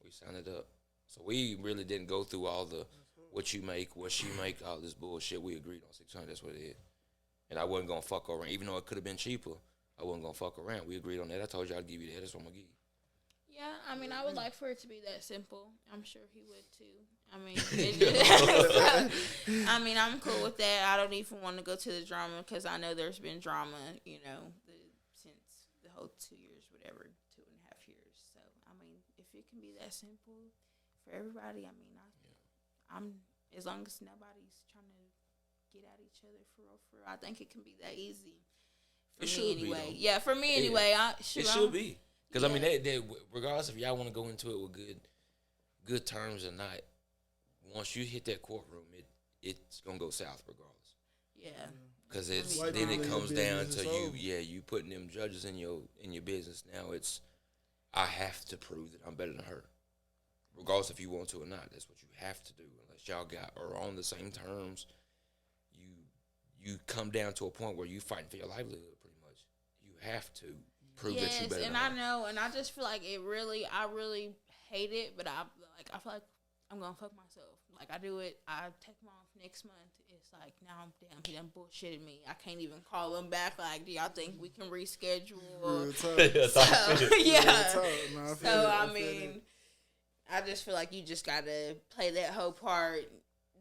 we signed it up. So we really didn't go through all the what you make, what she make, all this bullshit. We agreed on $600. That's what it is. And I wasn't gonna fuck around, even though it could have been cheaper. I wasn't gonna fuck around. We agreed on that. I told you I'd give you that. That's what I'm gonna give you. Yeah, I mean, I would like for it to be that simple. I'm sure he would too. I mean, I mean, I'm cool with that. I don't even want to go to the drama because I know there's been drama, you know, since the whole 2 years, whatever, 2.5 years. So, I mean, if it can be that simple for everybody, I mean, I'm as long as nobody's trying to get at each other for real, I think it can be that easy. For me anyway. Yeah, for me anyway. It should be. Because, I mean, they, regardless if y'all want to go into it with good terms or not, once you hit that courtroom, it's going to go south regardless. Yeah. Because then it comes down to you putting them judges in your business. Now I have to prove that I'm better than her. Regardless if you want to or not. That's what you have to do. Unless y'all are on the same terms, you come down to a point where you fighting for your livelihood pretty much. You have to prove that you're better than her. I know, and I just feel like I really hate it, but I feel like I'm gonna fuck myself. Like I do it, I take him off next month. It's like now damn, he done bullshitted me. I can't even call him back. Like, do y'all think we can reschedule? I mean, I just feel like you just gotta play that whole part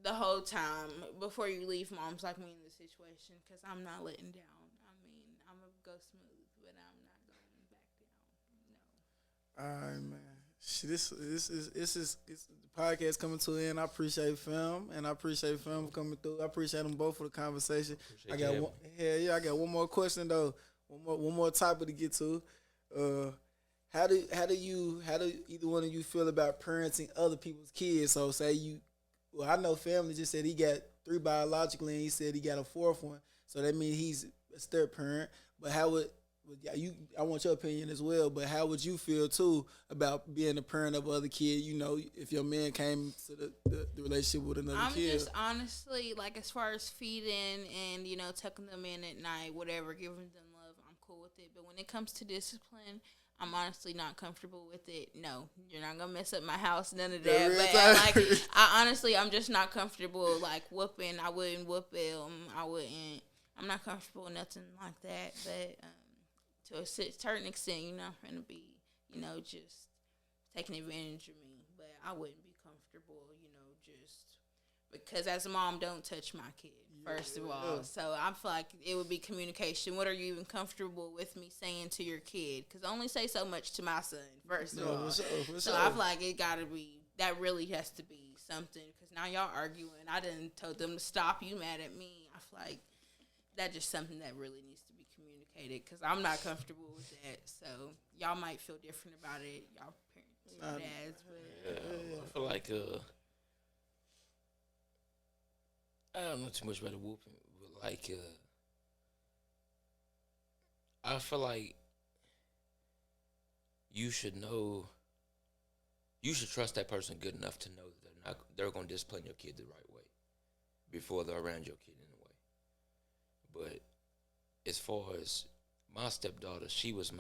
the whole time before you leave moms like me in the situation, because I'm not letting down. I mean, I'm gonna go smooth, but I'm not going back down. No. All right, man. This is the podcast coming to an end. I appreciate Film, and I appreciate Film coming through. I appreciate them both for the conversation. I got one more question though. One more topic to get to. How do either one of you feel about parenting other people's kids? So I know Family just said he got 3 biologically, and he said he got a 4th one. So that means he's a step parent. But how would I want your opinion as well, but how would you feel too about being a parent of other kid? You know, if your man came to the relationship with another kid. I'm just honestly, like, as far as feeding and, you know, tucking them in at night, whatever, giving them love, I'm cool with it. But when it comes to discipline, I'm honestly not comfortable with it. No, you're not gonna mess up my house, none of that. But I'm just not comfortable like whooping. I wouldn't whoop him. I'm not comfortable with nothing like that. But to a certain extent, you're not gonna be, you know, just taking advantage of me. But I wouldn't be comfortable, you know, just because as a mom, don't touch my kid. First of all, so I feel like it would be communication. What are you even comfortable with me saying to your kid? Because I only say so much to my son, first of all. So I feel like it got to be, that really has to be something. Because now y'all arguing. I didn't told them to stop. You mad at me. I feel like that's just something that really needs to be communicated. Because I'm not comfortable with that. So y'all might feel different about it. Y'all parents, dads. But I feel like I don't know too much about the whooping, but like, I feel like you should trust that person good enough to know that they're going to discipline your kid the right way before they're around your kid in a way. But as far as my stepdaughter, she's 8,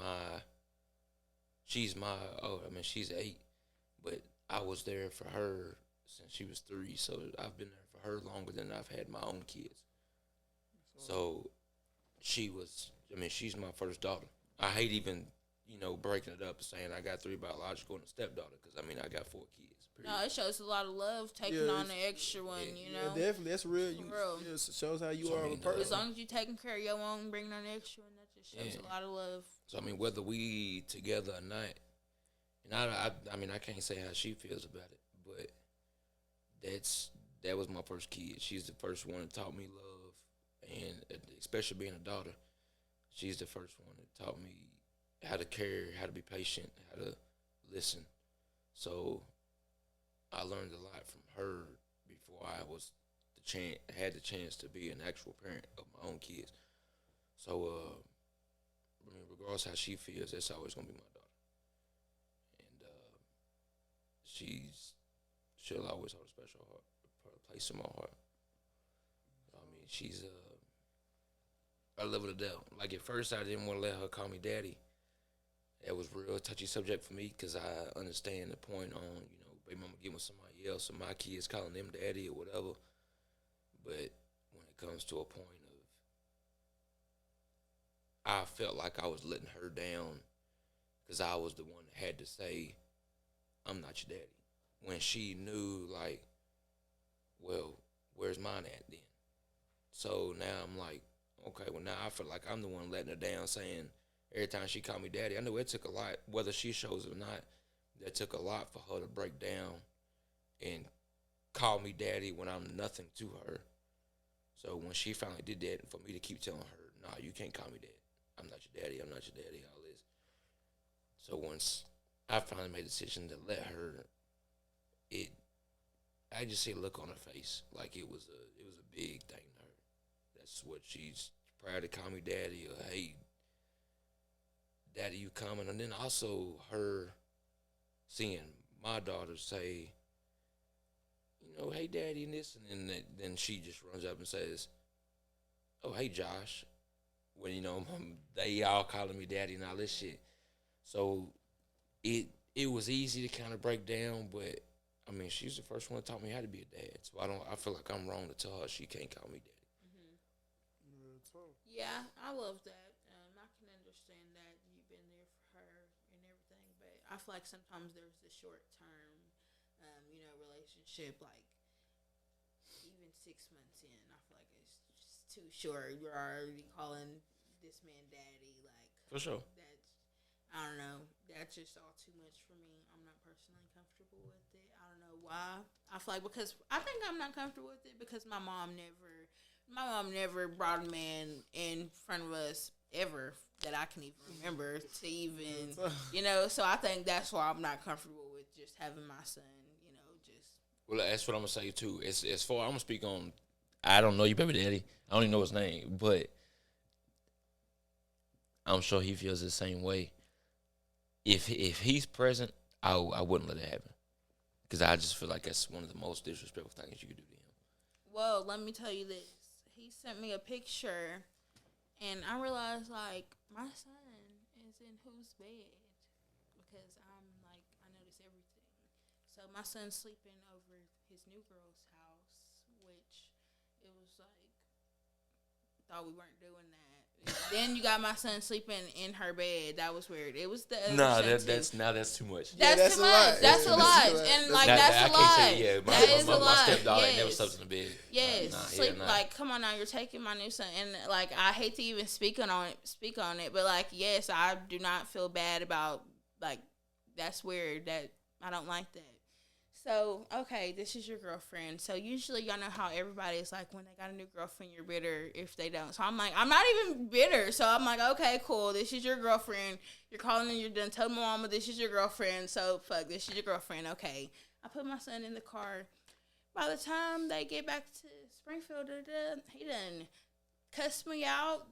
but I was there for her since she was 3, so I've been there for her longer than I've had my own kids. So she's my first daughter. I hate even, you know, breaking it up and saying I got 3 biological and a stepdaughter, because, I mean, I got 4 kids. Period. No, it shows a lot of love taking on the extra one, you know. Yeah, definitely. That's real. It shows how you are a person. As long as you're taking care of your own, bringing on the extra one, that just shows a lot of love. So, I mean, whether we together or not, and I can't say how she feels about it, but that was my first kid. She's the first one that taught me love, and especially being a daughter, she's the first one that taught me how to care, how to be patient, how to listen. So I learned a lot from her before I had the chance to be an actual parent of my own kids. So I mean, regardless how she feels, that's always gonna be my daughter, and she'll always hold a special place in my heart. I mean, she's I love her to death. Like at first, I didn't want to let her call me daddy. That was real touchy subject for me because I understand the point on baby mama getting with somebody else, or my kids calling them daddy or whatever. But when it comes to a point of, I felt like I was letting her down because I was the one that had to say, I'm not your daddy. When she knew, like, well, where's mine at then? So now I'm like, okay, well, now I feel like I'm the one letting her down, saying every time she called me daddy. I know it took a lot, whether she shows it or not, that took a lot for her to break down and call me daddy when I'm nothing to her. So when she finally did that, for me to keep telling her, nah, you can't call me dad. I'm not your daddy. I'm not your daddy, all this. So once I finally made the decision to let her, I just see a look on her face like it was a big thing to her. That's what she's proud to call me daddy, or hey, daddy, you coming? And then also her seeing my daughter say, hey, daddy, and this, and then she just runs up and says, oh, hey, Josh. When, they all calling me daddy and all this shit. So it was easy to kind of break down, but I mean, she's the first one to taught me how to be a dad. So I feel like I'm wrong to tell her she can't call me daddy. Yeah, I love that. I can understand that you've been there for her and everything, but I feel like sometimes there's the short term, relationship, like even 6 months in, I feel like it's just too short. You're already calling this man daddy, like for sure. That's, I don't know, that's just all too much for me. I'm not personally comfortable with it. I don't know why. I feel like because I think I'm not comfortable with it because my mom never brought a man in front of us ever that I can even remember to even, so I think that's why I'm not comfortable with just having my son, just. Well, that's what I'm going to say, too. As far, I'm going to speak on, I don't know your baby daddy. I don't even know his name, but I'm sure he feels the same way. If he's present, I wouldn't let it happen. Because I just feel like that's one of the most disrespectful things you could do to him. Well, let me tell you this. He sent me a picture, and I realized, like, my son is in whose bed? Because I notice everything. So my son's sleeping over his new girl's house, which it was like, thought we weren't doing that. Then you got my son sleeping in her bed. That was weird. It was the other that's too much. That's too much. That's a lot. And that's a lot. Yeah, my stepdaughter ain't never slept in the bed. Yes, sleep like come on now. You're taking my new son, and like I hate to even speak on it, but like yes, I do not feel bad about like that's weird. That I don't like that. So, okay, this is your girlfriend. So, usually, y'all know how everybody is like, when they got a new girlfriend, you're bitter if they don't. So, I'm like, I'm not even bitter. So, I'm like, okay, cool. This is your girlfriend. You're calling and you're done. Tell my mama this is your girlfriend. So, fuck, this is your girlfriend. Okay. I put my son in the car. By the time they get back to Springfield, he done cussed me out,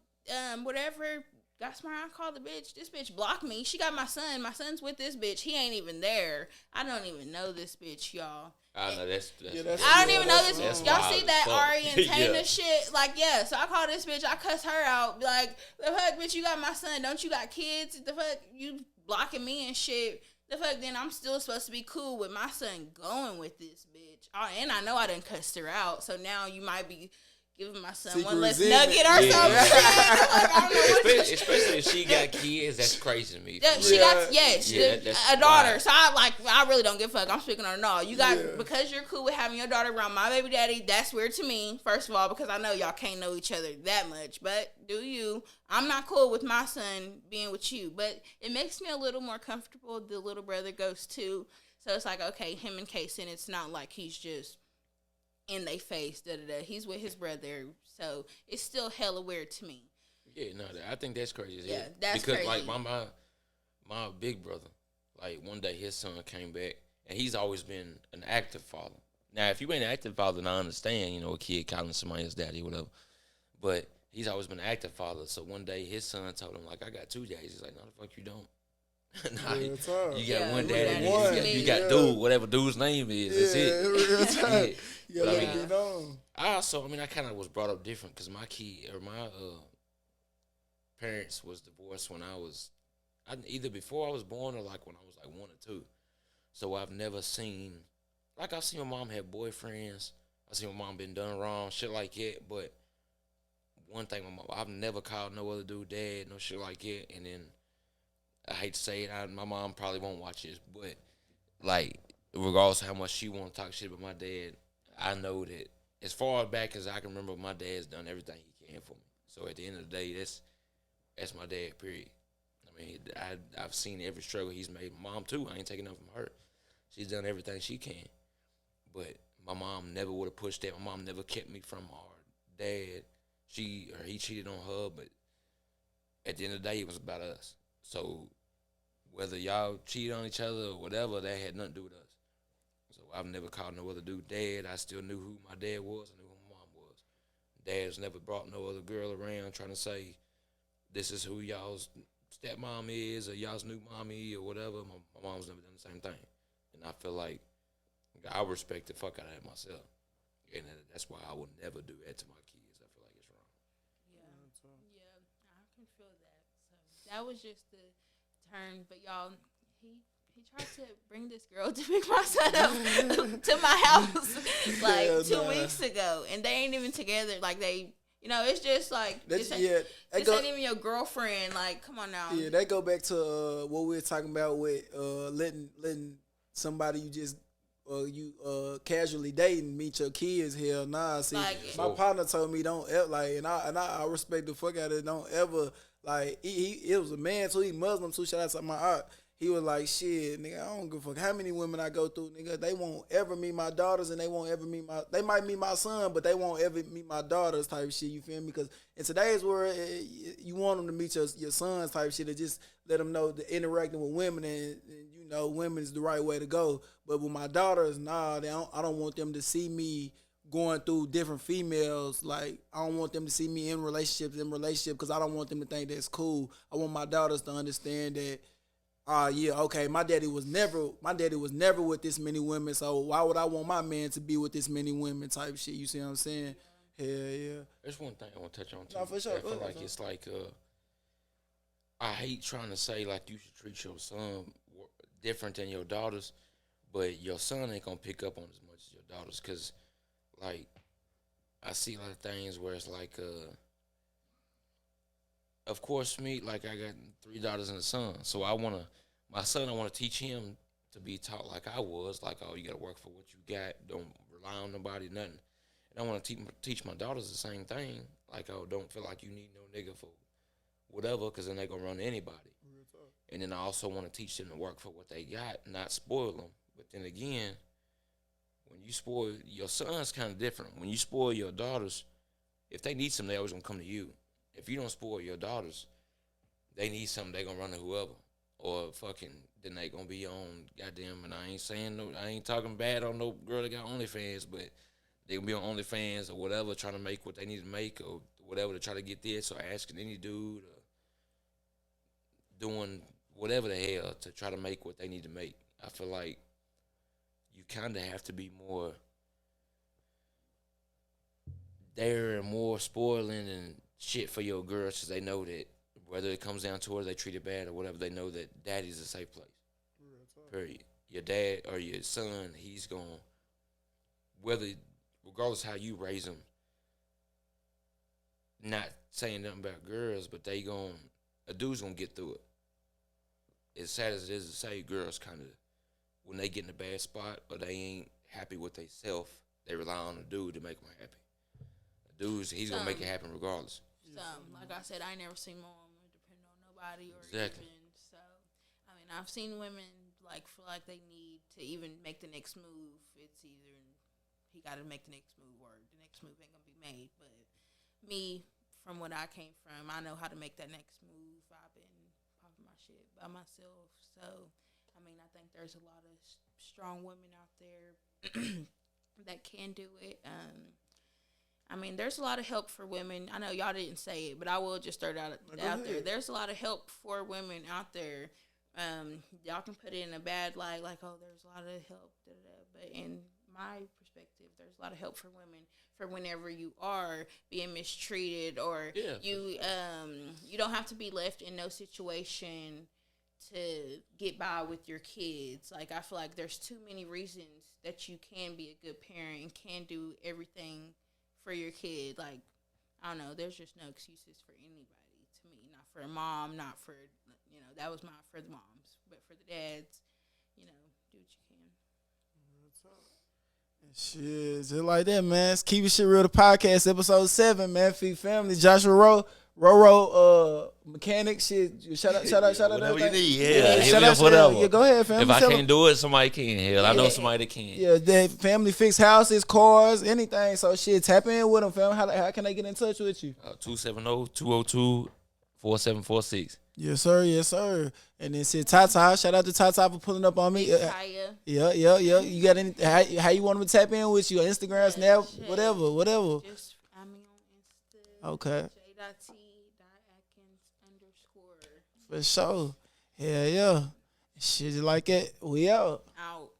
whatever. Got smart. I called the bitch. This bitch blocked me. She got my son. My son's with this bitch. He ain't even there. I don't even know this bitch, y'all. I know that's I don't even know this bitch. Y'all see that Ari and Tana yeah. shit? Like, yeah. So I called this bitch. I cussed her out. Be like, the fuck, bitch, you got my son. Don't you got kids? The fuck, you blocking me and shit. The fuck, then I'm still supposed to be cool with my son going with this bitch. And I know I done cussed her out. So now you might be giving my son one less nugget or something. Like, I don't know especially if she got kids, that's crazy to me. She got a daughter. So I really don't give a fuck. I'm speaking on it all. You got because you're cool with having your daughter around my baby daddy. That's weird to me. First of all, because I know y'all can't know each other that much. But do you? I'm not cool with my son being with you. But it makes me a little more comfortable. The little brother goes too. So it's like okay, him and Kason. It's not like he's just in they face, He's with his brother, so it's still hella weird to me. Yeah, no, I think that's crazy. Yeah, that's because crazy. Like my big brother, like one day his son came back, and he's always been an active father. Now, if you ain't an active father, then I understand, a kid calling somebody his daddy or whatever. But he's always been an active father. So one day his son told him like, I got 2 daddies. He's like, no, the fuck you don't. Nah, Real talk. you got Yeah, one real daddy. talk. You got dude, whatever dude's name is. That's it. Real talk. Yeah. You But gotta I let mean, it on. I also, I mean, I kind of was brought up different because my kid or my parents was divorced when either before I was born or like when I was like 1 or 2. So I've never seen, like I've seen my mom have boyfriends. I seen my mom been done wrong, shit like that. But one thing, I've never called no other dude dad, no shit like that. And then I hate to say it, my mom probably won't watch this, but like regardless of how much she want to talk shit about my dad, I know that as far back as I can remember, my dad's done everything he can for me. So at the end of the day, that's my dad. Period. I mean, I've seen every struggle he's made. My mom too. I ain't taking nothing from her. She's done everything she can. But my mom never would have pushed that. My mom never kept me from our dad. He cheated on her, but at the end of the day, it was about us. So whether y'all cheated on each other or whatever, that had nothing to do with us. So I've never called no other dude dad. I still knew who my dad was. I knew who my mom was. Dad's never brought no other girl around trying to say, this is who y'all's stepmom is or y'all's new mommy or whatever. My mom's never done the same thing. And I feel like I respect the fuck out of that myself. And that's why I would never do that to my kids. I feel like it's wrong. Yeah, I can feel that. So that was just the turn, but y'all, he tried to bring this girl to pick my son up to my house like 2 weeks ago, and they ain't even together. Like they, it's just like this ain't even your girlfriend. Like, come on now. Yeah, that go back to what we were talking about with letting somebody you just you casually dating meet your kids. Hell nah. See, my partner told me don't ever like, and I respect the fuck out of it. Don't ever like. It was a man too. He Muslim too. Shout out to my aunt. He was like, shit, nigga, I don't give a fuck how many women I go through, nigga. They won't ever meet my daughters, and they won't ever meet they might meet my son, but they won't ever meet my daughters type shit, you feel me? Because in today's world, you want them to meet your sons type shit, and just let them know that interacting with women, and women is the right way to go. But with my daughters, nah, I don't want them to see me going through different females. Like, I don't want them to see me in relationship, because I don't want them to think that's cool. I want my daughters to understand that, yeah, okay, my daddy was never with this many women, so why would I want my man to be with this many women type shit, you see what I'm saying? Hell yeah. There's one thing I want to touch on too. No, for sure. I feel like it's like, I hate trying to say like you should treat your son different than your daughters, but your son ain't gonna pick up on as much as your daughters, because like I see a lot of things where it's like, of course, me, like I got 3 daughters and a son, so my son, I want to teach him to be taught like I was, like, oh, you got to work for what you got, don't rely on nobody, nothing. And I want to teach my daughters the same thing, like, oh, don't feel like you need no nigga for whatever, because then they gonna run to anybody. And then I also want to teach them to work for what they got, not spoil them. But then again, when you spoil your sons, kind of different. When you spoil your daughters, if they need something, they always gonna come to you. If you don't spoil your daughters, they need something, they gonna run to whoever. Or fucking, then they gonna be on goddamn, and I ain't talking bad on no girl that got OnlyFans, but they gonna be on OnlyFans or whatever, trying to make what they need to make or whatever to try to get this, or asking any dude or doing whatever the hell to try to make what they need to make. I feel like you kind of have to be more there and more spoiling and shit for your girls, because they know that whether it comes down to it, they treat it bad or whatever, they know that daddy's a safe place. Period. Your dad or your son, he's going, regardless how you raise them, not saying nothing about girls, but a dude's going to get through it. As sad as it is to say, girls kind of, when they get in a bad spot or they ain't happy with themselves, they rely on a dude to make them happy. A dude's, he's going to make it happen regardless. Like I said, I ain't never seen my mom depend on nobody or exactly. Even. So, I mean, I've seen women like feel like they need to even make the next move. It's either he got to make the next move or the next move ain't gonna be made. But me, from what I came from, I know how to make that next move. I've been popping my shit by myself. So, I mean, I think there's a lot of strong women out there that can do it. I mean, there's a lot of help for women. I know y'all didn't say it, but I will just throw it out there. There's a lot of help for women out there. Y'all can put it in a bad light, like, oh, there's a lot of help, but in my perspective, there's a lot of help for women for whenever you are being mistreated, or you don't have to be left in no situation to get by with your kids. Like, I feel like there's too many reasons that you can be a good parent and can do everything for your kid. Like, I don't know, there's just no excuses for anybody to me. Not for a mom, not for, that was mine for the moms, but for the dads, do what you can. Shit, just like that, man. It's Keeping Shit Real, the podcast, episode 7, man. Feed family, Joshua Roro, mechanic, shit. Shout out. Whatever you need, shout out, whatever. Yeah, go ahead, family. If I can't do it, somebody can. Hell, I know somebody that can. Yeah, they family fix houses, cars, anything. So shit, tap in with them, fam. How can they get in touch with you? 270-202-4746. Yes, sir. And then shit, Tata. Shout out to Tata for pulling up on me. Yeah. You got any? How you want them to tap in with you? Instagram, Snap, whatever. Just add me on Insta. Okay. J.T._. For sure. Hell yeah. Shit like it. We out. Out.